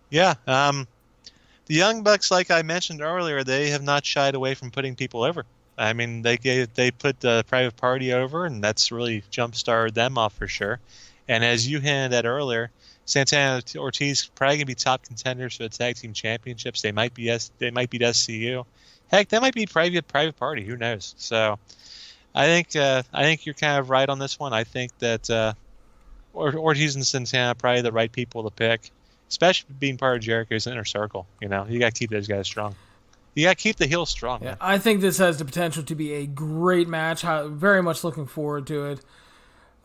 Yeah, the Young Bucks, like I mentioned earlier, they have not shied away from putting people over. I mean, they put the Private Party over, and that's really jump-started them off for sure. And as you hinted at earlier, Santana and Ortiz probably gonna be top contenders for the tag team championships. They might be SCU. Heck, they might be Private Party. Who knows? So, I think you're kind of right on this one. I think that Ortiz and Santana are probably the right people to pick, especially being part of Jericho's inner circle. You got to keep those guys strong. You got to keep the heels strong. Yeah, man. I think this has the potential to be a great match. Very much looking forward to it.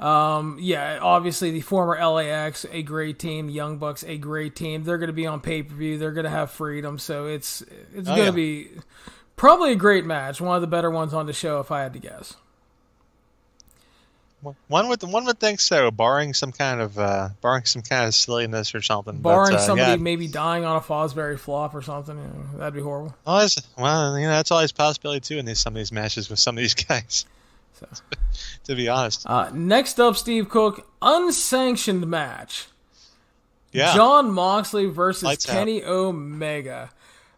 Obviously the former LAX, a great team. Young Bucks, a great team. They're going to be on pay-per-view. They're going to have freedom. So it's going to be probably a great match. One of the better ones on the show, if I had to guess. One would think so, barring some kind of silliness or something. Barring somebody maybe dying on a Fosbury flop or something, that'd be horrible. That's always a possibility too in some of these matches with some of these guys. So, to be honest. Next up, Steve Cook, unsanctioned match. Yeah. Jon Moxley versus Lights Kenny Omega.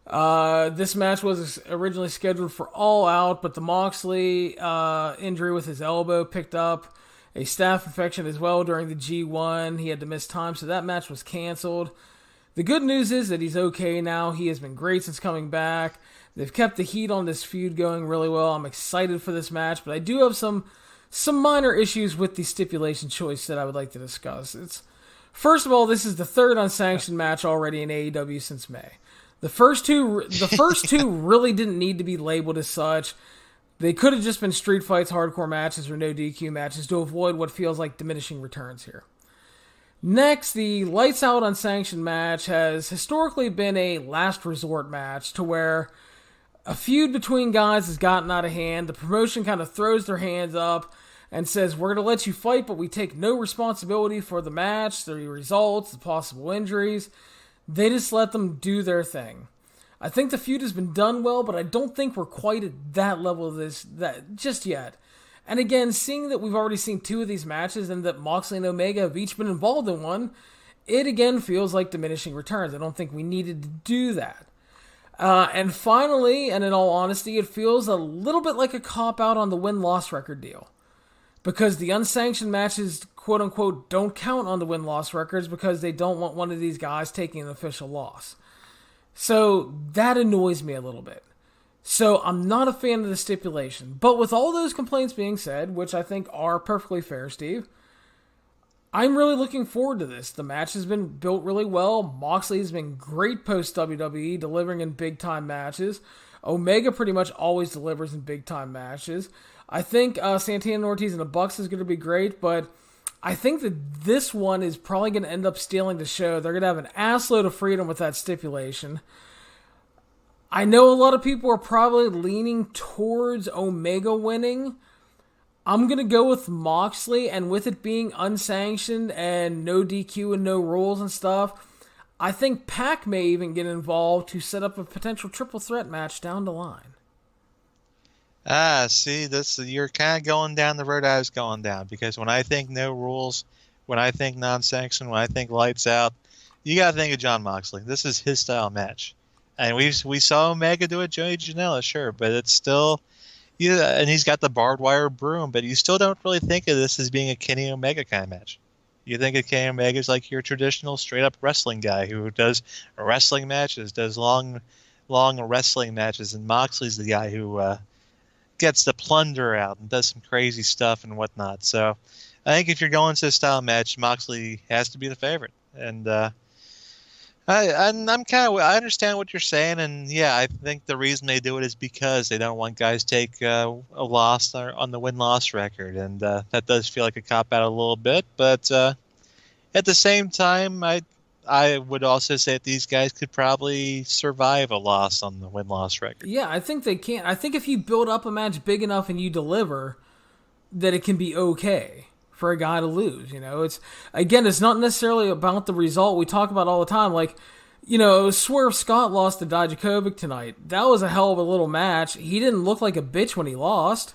This match was originally scheduled for All Out, but the Moxley injury with his elbow picked up a staph infection as well during the G1. He had to miss time, so that match was canceled. The good news is that he's okay now. He has been great since coming back. They've kept the heat on this feud going really well. I'm excited for this match, but I do have some minor issues with the stipulation choice that I would like to discuss. First of all, this is the third unsanctioned match already in AEW since May. The first two really didn't need to be labeled as such. They could have just been street fights, hardcore matches, or no DQ matches to avoid what feels like diminishing returns here. Next, the Lights Out unsanctioned match has historically been a last resort match to where A feud between guys has gotten out of hand. The promotion kind of throws their hands up and says, we're going to let you fight, but we take no responsibility for the match, the results, the possible injuries. They just let them do their thing. I think the feud has been done well, but I don't think we're quite at that level of this just yet. And again, seeing that we've already seen 2 of these matches and that Moxley and Omega have each been involved in one, it again feels like diminishing returns. I don't think we needed to do that. And finally, and in all honesty, it feels a little bit like a cop-out on the win-loss record deal. Because the unsanctioned matches, quote-unquote, don't count on the win-loss records because they don't want one of these guys taking an official loss. So that annoys me a little bit. So I'm not a fan of the stipulation. But with all those complaints being said, which I think are perfectly fair, Steve, I'm really looking forward to this. The match has been built really well. Moxley has been great post-WWE, delivering in big-time matches. Omega pretty much always delivers in big-time matches. I think Santana and Ortiz and the Bucks is going to be great, but I think that this one is probably going to end up stealing the show. They're going to have an assload of freedom with that stipulation. I know a lot of people are probably leaning towards Omega winning. I'm going to go with Moxley, and with it being unsanctioned and no DQ and no rules and stuff, I think Pac may even get involved to set up a potential triple threat match down the line. See, you're kind of going down the road I was going down, because when I think no rules, when I think non-sanctioned, when I think lights out, you got to think of Jon Moxley. This is his style match. And we saw Omega do it, Joey Janela, sure, but it's still, and he's got the barbed wire broom, but you still don't really think of this as being a Kenny Omega kind of match. You think of Kenny Omega as like your traditional straight-up wrestling guy who does wrestling matches, does long wrestling matches, and Moxley's the guy who gets the plunder out and does some crazy stuff and whatnot. So I think if you're going to a style match, Moxley has to be the favorite. And I understand what you're saying, and yeah, I think the reason they do it is because they don't want guys to take a loss on the win-loss record, and that does feel like a cop-out a little bit. But at the same time, I would also say that these guys could probably survive a loss on the win-loss record. Yeah, I think they can. I think if you build up a match big enough and you deliver, that it can be okay for a guy to lose. It's not necessarily about the result. We talk about all the time, like, Swerve Scott lost to Dijakovic tonight. That was a hell of a little match. He didn't look like a bitch when he lost.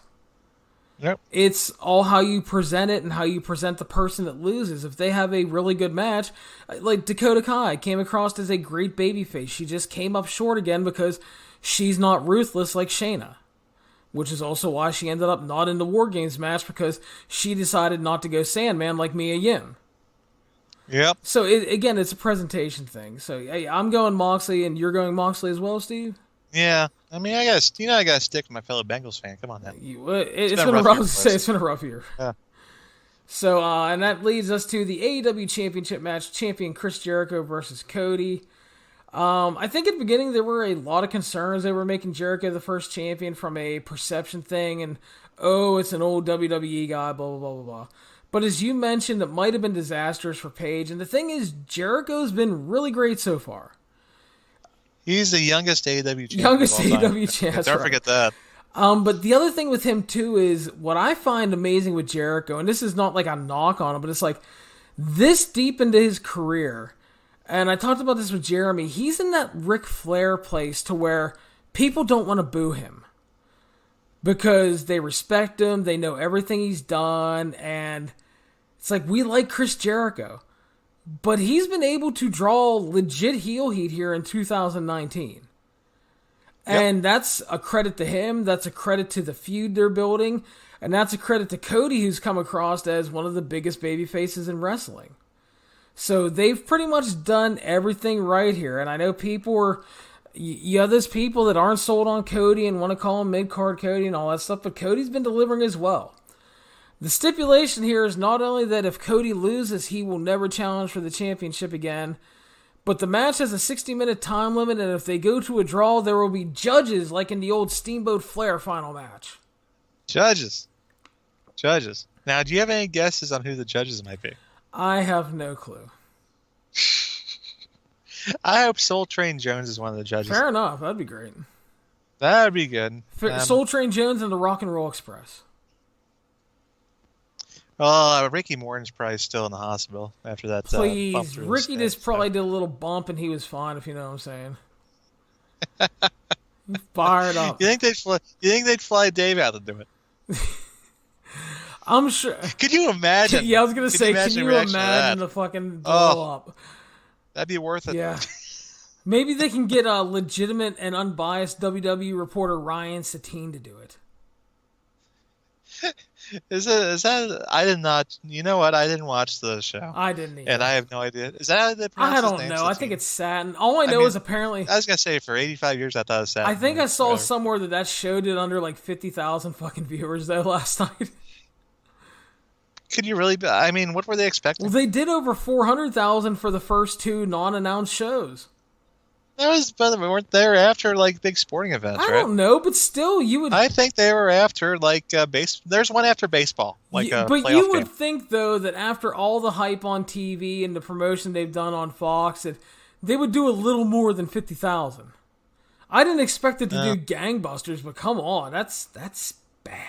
Yep. It's all how you present it and how you present the person that loses. If they have a really good match, like Dakota Kai came across as a great babyface. She just came up short again because she's not ruthless like Shayna, which is also why she ended up not in the War Games match, because she decided not to go Sandman like Mia Yim. Yep. So, it's a presentation thing. So, I'm going Moxley, and you're going Moxley as well, Steve? Yeah. I mean, I gotta stick with my fellow Bengals fan. Come on now. It's been a rough year. Yeah. So, and that leads us to the AEW Championship match, champion Chris Jericho versus Cody. I think at the beginning there were a lot of concerns they were making Jericho the first champion from a perception thing, and it's an old WWE guy, blah, blah, blah, blah, blah. But as you mentioned, it might have been disastrous for Paige, and the thing is, Jericho's been really great so far. He's the youngest AEW champion. Don't forget that. But the other thing with him, too, is what I find amazing with Jericho, and this is not like a knock on him, but it's like this deep into his career, and I talked about this with Jeremy, he's in that Ric Flair place to where people don't want to boo him because they respect him, they know everything he's done, and it's like, we like Chris Jericho. But he's been able to draw legit heel heat here in 2019. And that's a credit to him. That's a credit to the feud they're building. And that's a credit to Cody, who's come across as one of the biggest baby faces in wrestling. So they've pretty much done everything right here. And I know there's people that aren't sold on Cody and want to call him mid-card Cody and all that stuff. But Cody's been delivering as well. The stipulation here is not only that if Cody loses, he will never challenge for the championship again, but the match has a 60-minute time limit, and if they go to a draw, there will be judges like in the old Steamboat Flair final match. Judges. Now, do you have any guesses on who the judges might be? I have no clue. I hope Soul Train Jones is one of the judges. Fair enough. That'd be great. That would be good. Soul Train Jones and the Rock and Roll Express. Well, Ricky Morton's probably still in the hospital after that. Please, bump through Ricky his just probably did a little bump and he was fine, if you know what I'm saying. Fired up. You think they'd fly Dave out to do it? I'm sure. Could you imagine? Yeah, I was gonna say, can you imagine that? the fucking blow up? That'd be worth it. Yeah. Maybe they can get a legitimate and unbiased WWE reporter Ryan Satine to do it. Is that? I did not. You know what? I didn't watch the show. I didn't either. And I have no idea. Is that how they pronounce I his don't name? know. Satine? I think it's Satin. All I know is apparently. I was gonna say for 85 years I thought it was Satin. I think I saw somewhere that show did under like 50,000 fucking viewers though last night. Could you really? I mean, what were they expecting? Well, they did over 400,000 for the first two non-announced shows. That was, but weren't they after like big sporting events, right? I don't know, but still, you would. I think they were after like base. There's one after baseball, like a but playoff you would game. think though that after all the hype on TV and the promotion they've done on Fox, that they would do a little more than 50,000. I didn't expect it to do gangbusters, but come on, that's bad.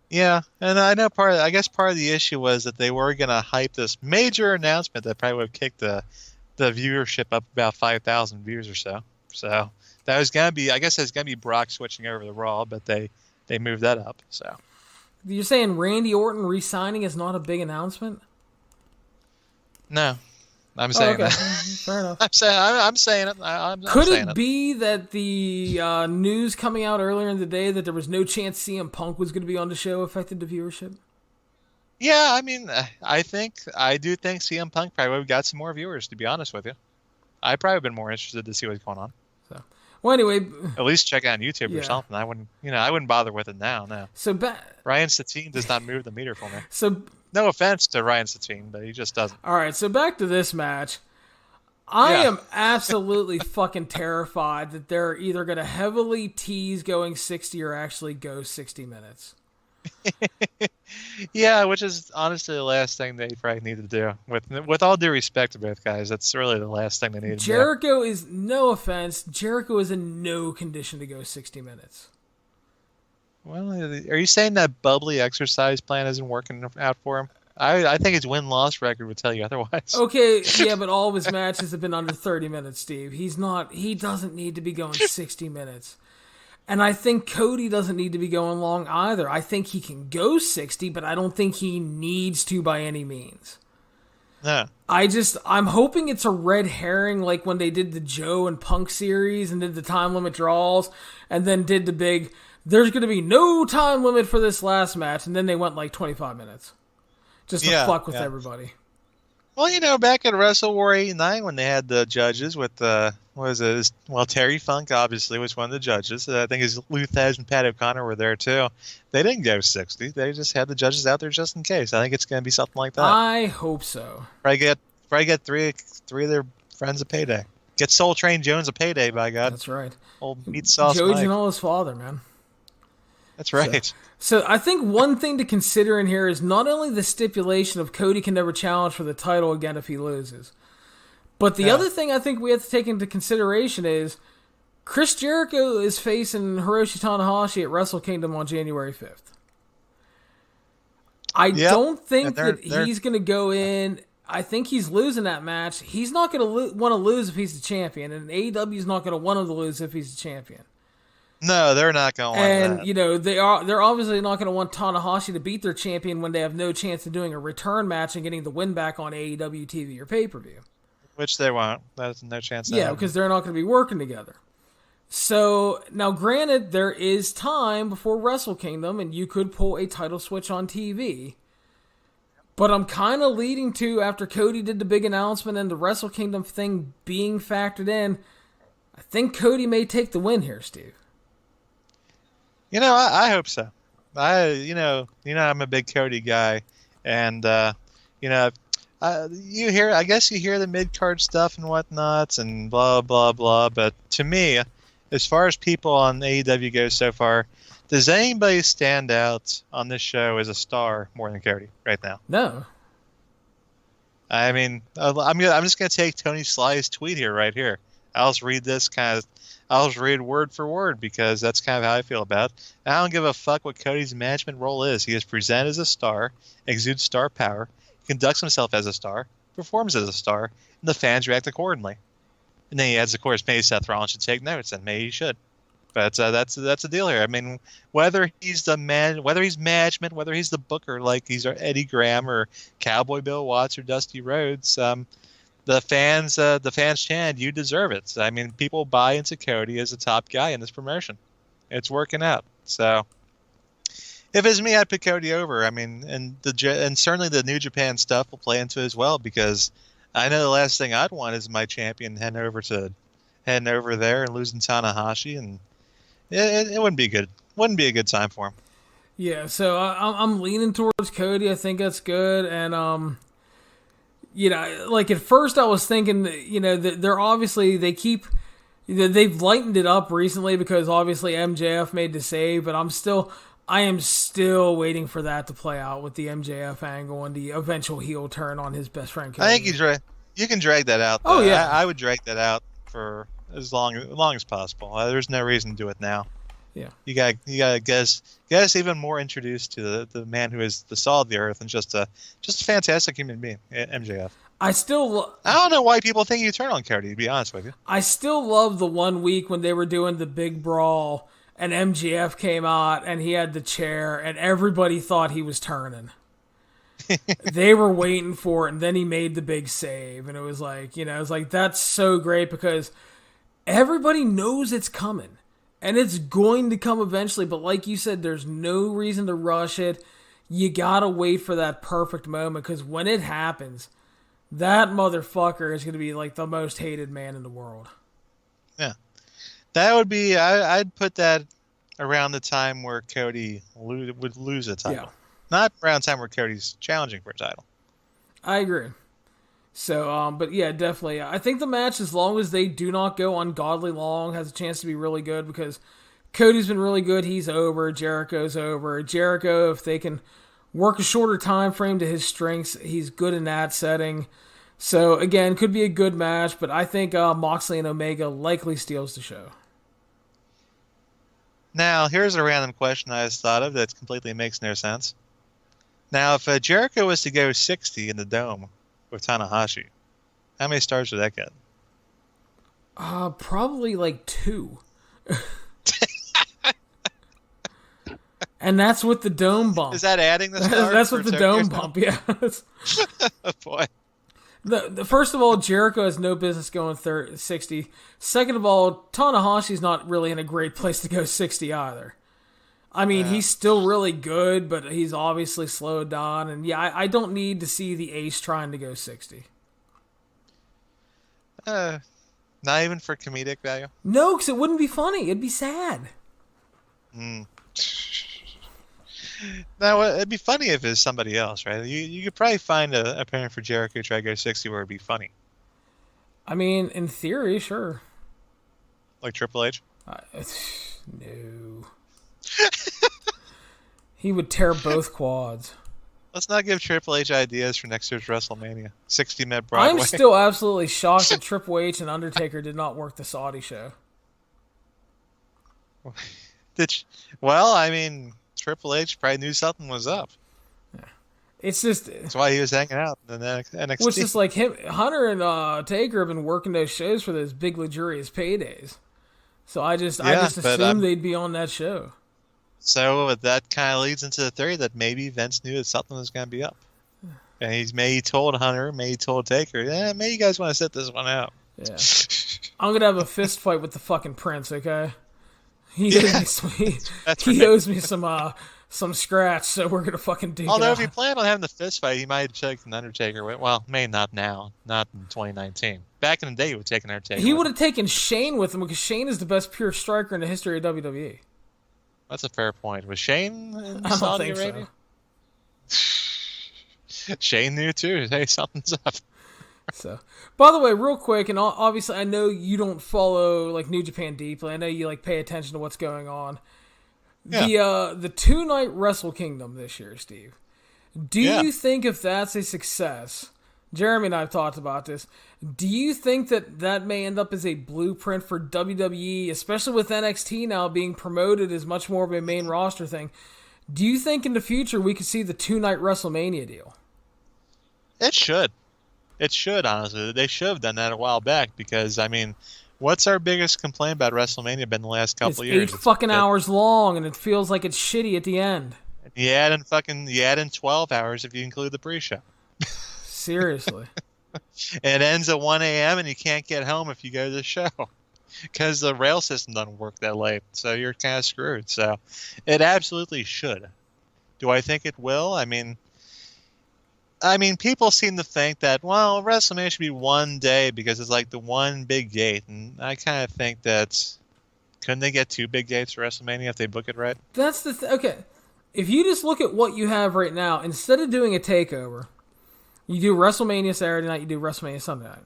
Yeah, and I know I guess part of the issue was that they were gonna hype this major announcement that probably would have kicked the viewership up about 5,000 views or so. So that was gonna be, I guess, it's gonna be Brock switching over to Raw, but they moved that up. So you're saying Randy Orton re-signing is not a big announcement? No, I'm saying okay. that. Fair enough. I'm saying it. Could it be that the news coming out earlier in the day that there was no chance CM Punk was going to be on the show affected the viewership? I do think CM Punk probably would have got some more viewers, to be honest with you. I'd probably been more interested to see what's going on. So, well, anyway, at least check it on YouTube or something. I wouldn't bother with it now. No. So Ryan Satine does not move the meter for me. So no offense to Ryan Satine, but he just doesn't. All right, so back to this match. I am absolutely fucking terrified that they're either going to heavily tease going 60 or actually go 60 minutes. Yeah, which is honestly the last thing they probably need to do. With all due respect to both guys, that's really the last thing they need to do. Jericho is, no offense, Jericho is in no condition to go 60 minutes. Well, are you saying that bubbly exercise plan isn't working out for him? I think his win-loss record would tell you otherwise. Okay, yeah, but all of his matches have been under 30 minutes, Steve. He doesn't need to be going 60 minutes. And I think Cody doesn't need to be going long either. I think he can go 60, but I don't think he needs to by any means. No. I'm hoping it's a red herring like when they did the Joe and Punk series and did the time limit draws and then did the big, there's going to be no time limit for this last match, and then they went like 25 minutes. Just to fuck with everybody. Well, back at Wrestle War 89 when they had the judges with Terry Funk obviously was one of the judges. I think Lou Thesz and Pat O'Connor were there too. They didn't go 60. They just had the judges out there just in case. I think it's going to be something like that. I hope so. Probably get three of their friends a payday. Get Soul Train Jones a payday, by God. That's right. Old meat sauce Joe Mike. Janela's father, man. That's right. So I think one thing to consider in here is not only the stipulation of Cody can never challenge for the title again if he loses, but the other thing I think we have to take into consideration is Chris Jericho is facing Hiroshi Tanahashi at Wrestle Kingdom on January 5th. I don't think that he's going to go in. I think he's losing that match. He's not going to want to lose if he's the champion, and AEW is not going to want him to lose if he's the champion. No, they're not going to want that. And, they're obviously not going to want Tanahashi to beat their champion when they have no chance of doing a return match and getting the win back on AEW TV or pay-per-view. Which they won't. There's no chance of that. Yeah, because they're not going to be working together. So, now granted, there is time before Wrestle Kingdom, and you could pull a title switch on TV. But I'm kind of leading to, after Cody did the big announcement and the Wrestle Kingdom thing being factored in, I think Cody may take the win here, Steve. I hope so. I'm a big Cody guy, and you hear the mid-card stuff and whatnots and blah blah blah. But to me, as far as people on AEW go so far, does anybody stand out on this show as a star more than Cody right now? No. I mean, I'm just gonna take Tony Sly's tweet right here. I'll just read this I'll just read word for word because that's kind of how I feel about it. I don't give a fuck what Cody's management role is. He is presented as a star, exudes star power, conducts himself as a star, performs as a star, and the fans react accordingly. And then he adds, of course, maybe Seth Rollins should take notes, and maybe he should. But that's the deal here. I mean, whether he's management, whether he's the booker, like he's Eddie Graham or Cowboy Bill Watts or Dusty Rhodes, the fans chant, "You deserve it." I mean, people buy into Cody as a top guy in this promotion. It's working out. So, if it's me, I'd pick Cody over. I mean, and certainly the New Japan stuff will play into it as well because I know the last thing I'd want is my champion heading over there and losing Tanahashi, and it wouldn't be good. Wouldn't be a good time for him. Yeah, so I'm leaning towards Cody. I think that's good, and like at first I was thinking, that they're obviously they've lightened it up recently because obviously MJF made the save, but I am still waiting for that to play out with the MJF angle and the eventual heel turn on his best friend Cody. I think you can drag that out. Oh yeah, I would drag that out for as long as possible. There's no reason to do it now. Yeah, you got to get us even more introduced to the man who is the salt of the earth and just a fantastic human being, MJF. I don't know why people think you turn on Cody, to be honest with you. I still love the 1 week when they were doing the big brawl and MJF came out and he had the chair and everybody thought he was turning. They were waiting for it, and then he made the big save, and it was like, that's so great because everybody knows it's coming, and it's going to come eventually, but like you said, there's no reason to rush it. You gotta wait for that perfect moment, because when it happens, that motherfucker is going to be like the most hated man in the world. Yeah. That would be, I'd put that around the time where Cody would lose a title. Yeah. Not around the time where Cody's challenging for a title. I agree. So, but yeah, definitely. I think the match, as long as they do not go ungodly long, has a chance to be really good because Cody's been really good. He's over. Jericho's over. Jericho, if they can work a shorter time frame to his strengths, he's good in that setting. So, again, could be a good match, but I think Moxley and Omega likely steals the show. Now, here's a random question I just thought of that completely makes no sense. Now, if Jericho was to go 60 in the Dome with Tanahashi, how many stars would that get? Probably like 2. And that's with the Dome bump. Is that adding the stars? That's with the Dome bump, yeah. Oh, boy. First of all, Jericho has no business going 60. Second of all, Tanahashi's not really in a great place to go 60 either. I mean, he's still really good, but he's obviously slowed down. And yeah, I don't need to see the ace trying to go 60. Not even for comedic value? No, because it wouldn't be funny. It'd be sad. Now, it'd be funny if it was somebody else, right? You could probably find a parent for Jericho try to go 60 where it'd be funny. I mean, in theory, sure. Like Triple H? No. He would tear both quads. Let's not give Triple H ideas for next year's WrestleMania. 60-minute Broadway. I'm still absolutely shocked that Triple H and Undertaker did not work the Saudi show. Well, I mean, Triple H probably knew something was up. Yeah. It's just... That's why he was hanging out in the NXT. Well, it's just like Hunter and Taker have been working those shows for those big luxurious paydays. So I just assumed they'd be on that show. So that kind of leads into the theory that maybe Vince knew that something was going to be up. And he told Hunter, maybe he told Taker, maybe you guys want to sit this one out. Yeah. I'm going to have a fist fight with the fucking Prince, okay? He owes me some scratch, so we're going to fucking do it. Although if you plan on having the fist fight, he might have taken Undertaker with, well, maybe not now, not in 2019. Back in the day, he would take Undertaker. He would have taken Shane with him because Shane is the best pure striker in the history of WWE. That's a fair point. Was Shane in I don't Saudi think Arabia? Shane knew too. Hey, something's up. So, by the way, real quick, and obviously I know you don't follow like New Japan deeply. I know you like pay attention to what's going on. Yeah. The 2-night Wrestle Kingdom this year, Steve. Do you think if that's a success, Jeremy and I have talked about this. Do you think that may end up as a blueprint for WWE, especially with NXT now being promoted as much more of a main roster thing? Do you think in the future we could see the 2-night WrestleMania deal? It should. It should, honestly. They should have done that a while back because, I mean, what's our biggest complaint about WrestleMania been the last couple of years? It's 8 fucking hours long, and it feels like it's shitty at the end. You add in 12 hours if you include the pre-show. Seriously. It ends at 1 a.m. and you can't get home if you go to the show because the rail system doesn't work that late. So you're kind of screwed. So it absolutely should. Do I think it will? I mean, people seem to think that, well, WrestleMania should be one day because it's like the one big gate. And I kind of think that couldn't they get 2 big gates for WrestleMania if they book it right? That's the okay. If you just look at what you have right now, instead of doing a takeover, you do WrestleMania Saturday night, you do WrestleMania Sunday night.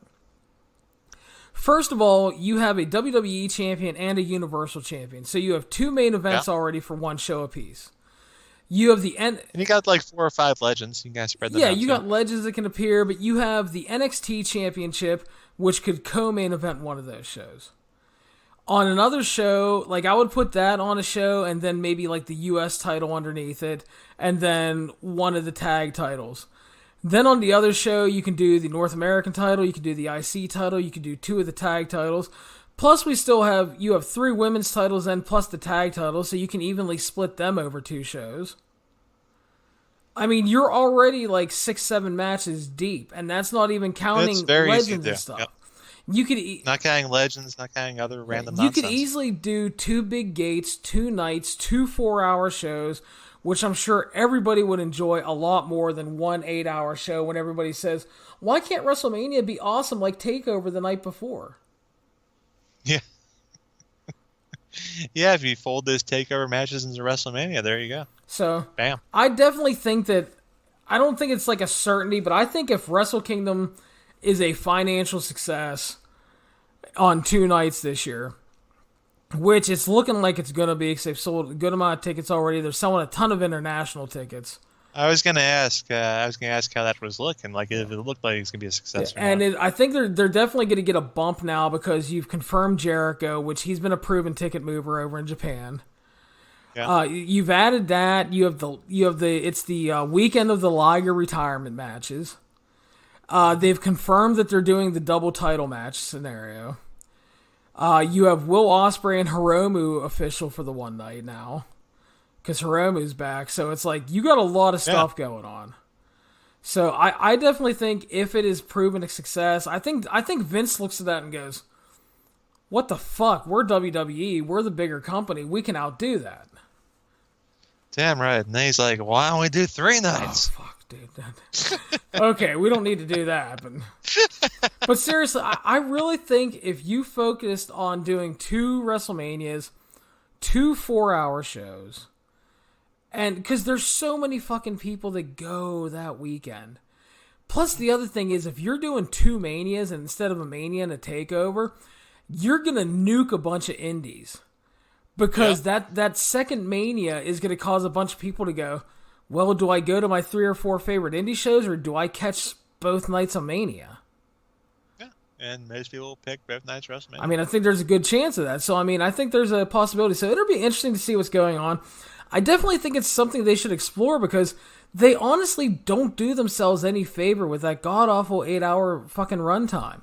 First of all, you have a WWE champion and a Universal champion. So you have 2 main events already for one show apiece. You have and you got like 4 or 5 legends. You guys spread them out. Yeah, you got legends that can appear, but you have the NXT championship, which could co-main event one of those shows. On another show, like I would put that on a show and then maybe like the US title underneath it and then one of the tag titles. Then on the other show, you can do the North American title, you can do the IC title, you can do 2 of the tag titles. Plus you have 3 women's titles and plus the tag titles, so you can evenly split them over 2 shows. I mean, you're already like 6-7 matches deep, and that's not even counting legends and stuff. Yep. You could not counting legends, not counting other random nonsense. You could easily do 2 big gates, 2 nights, 2 4-hour shows, which I'm sure everybody would enjoy a lot more than 1 8-hour show when everybody says, why can't WrestleMania be awesome like TakeOver the night before? Yeah. Yeah, if you fold those TakeOver matches into WrestleMania, there you go. So, bam. I definitely think that, I don't think it's like a certainty, but I think if Wrestle Kingdom is a financial success on 2 nights this year, which it's looking like it's going to be, because they've sold a good amount of tickets already. They're selling a ton of international tickets. I was going to ask how that was looking, like if it looked like it's going to be a success or not. And I think they're definitely going to get a bump now because you've confirmed Jericho, which he's been a proven ticket mover over in Japan. Yeah. You've added that. You have it's the weekend of the Liger retirement matches. They've confirmed that they're doing the double title match scenario. You have Will Ospreay and Hiromu official for the one night now, because Hiromu's back. So it's like you got a lot of stuff going on. So I definitely think if it is proven a success, I think Vince looks at that and goes, "What the fuck? We're WWE. We're the bigger company. We can outdo that." Damn right. And then he's like, "Why don't we do 3 nights?" Oh, fuck, dude. Okay, we don't need to do that. But seriously, I really think if you focused on doing 2 WrestleManias, 2 4-hour shows, and because there's so many fucking people that go that weekend. Plus, the other thing is, if you're doing 2 Manias and instead of a Mania and a TakeOver, you're going to nuke a bunch of indies. Because that second Mania is going to cause a bunch of people to go, well, do I go to my 3 or 4 favorite indie shows, or do I catch both nights of Mania? Yeah, and most people will pick both nights WrestleMania. I mean, I think there's a good chance of that. So, I mean, I think there's a possibility. So, it'll be interesting to see what's going on. I definitely think it's something they should explore because they honestly don't do themselves any favor with that god-awful 8-hour fucking runtime.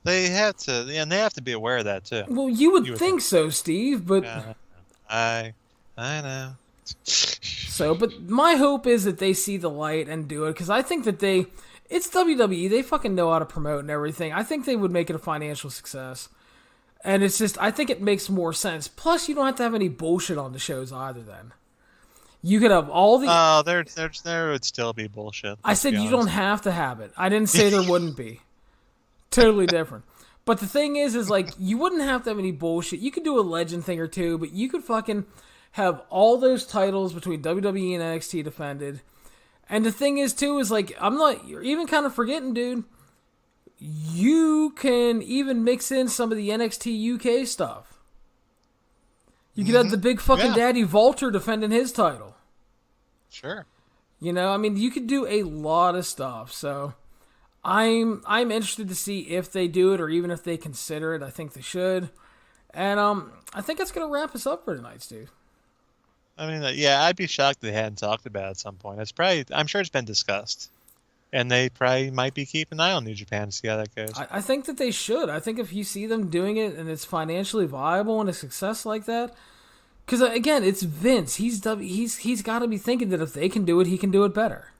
They have to, and they have to be aware of that too. Well, you would think so, Steve, but I know. So, but my hope is that they see the light and do it, because I think that it's WWE. They fucking know how to promote and everything. I think they would make it a financial success, and it's just I think it makes more sense. Plus, you don't have to have any bullshit on the shows either. Then you could have all the. There would still be bullshit. I said you don't have to have it. I didn't say there wouldn't be. Totally different. But the thing is like, you wouldn't have to have any bullshit. You could do a legend thing or 2, but you could fucking have all those titles between WWE and NXT defended. And the thing is, too, is like, you're even kind of forgetting, dude, you can even mix in some of the NXT UK stuff. You could have the big fucking daddy Walter defending his title. Sure. You know, I mean, you could do a lot of stuff. So I'm interested to see if they do it or even if they consider it. I think they should. And I think that's going to wrap us up for tonight, Steve. I mean, yeah, I'd be shocked if they hadn't talked about it at some point. I'm sure it's been discussed. And they probably might be keeping an eye on New Japan to see how that goes. I think that they should. I think if you see them doing it and it's financially viable and a success like that, because again, it's Vince. He's got to be thinking that if they can do it, he can do it better.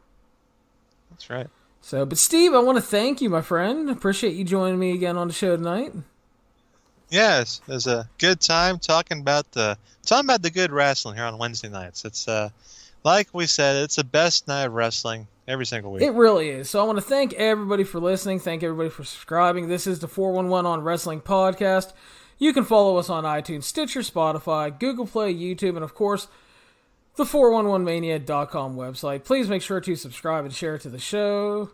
That's right. So, but Steve, I want to thank you, my friend. Appreciate you joining me again on the show tonight. Yes, it was a good time talking about the good wrestling here on Wednesday nights. It's like we said, it's the best night of wrestling every single week. It really is. So I want to thank everybody for listening. Thank everybody for subscribing. This is the 411 on Wrestling podcast. You can follow us on iTunes, Stitcher, Spotify, Google Play, YouTube, and of course, the 411mania.com website. Please make sure to subscribe and share to the show.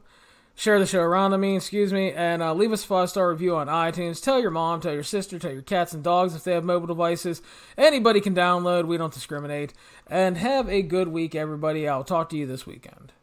Share the show around, and leave us a 5-star review on iTunes. Tell your mom, tell your sister, tell your cats and dogs if they have mobile devices. Anybody can download. We don't discriminate. And have a good week, everybody. I'll talk to you this weekend.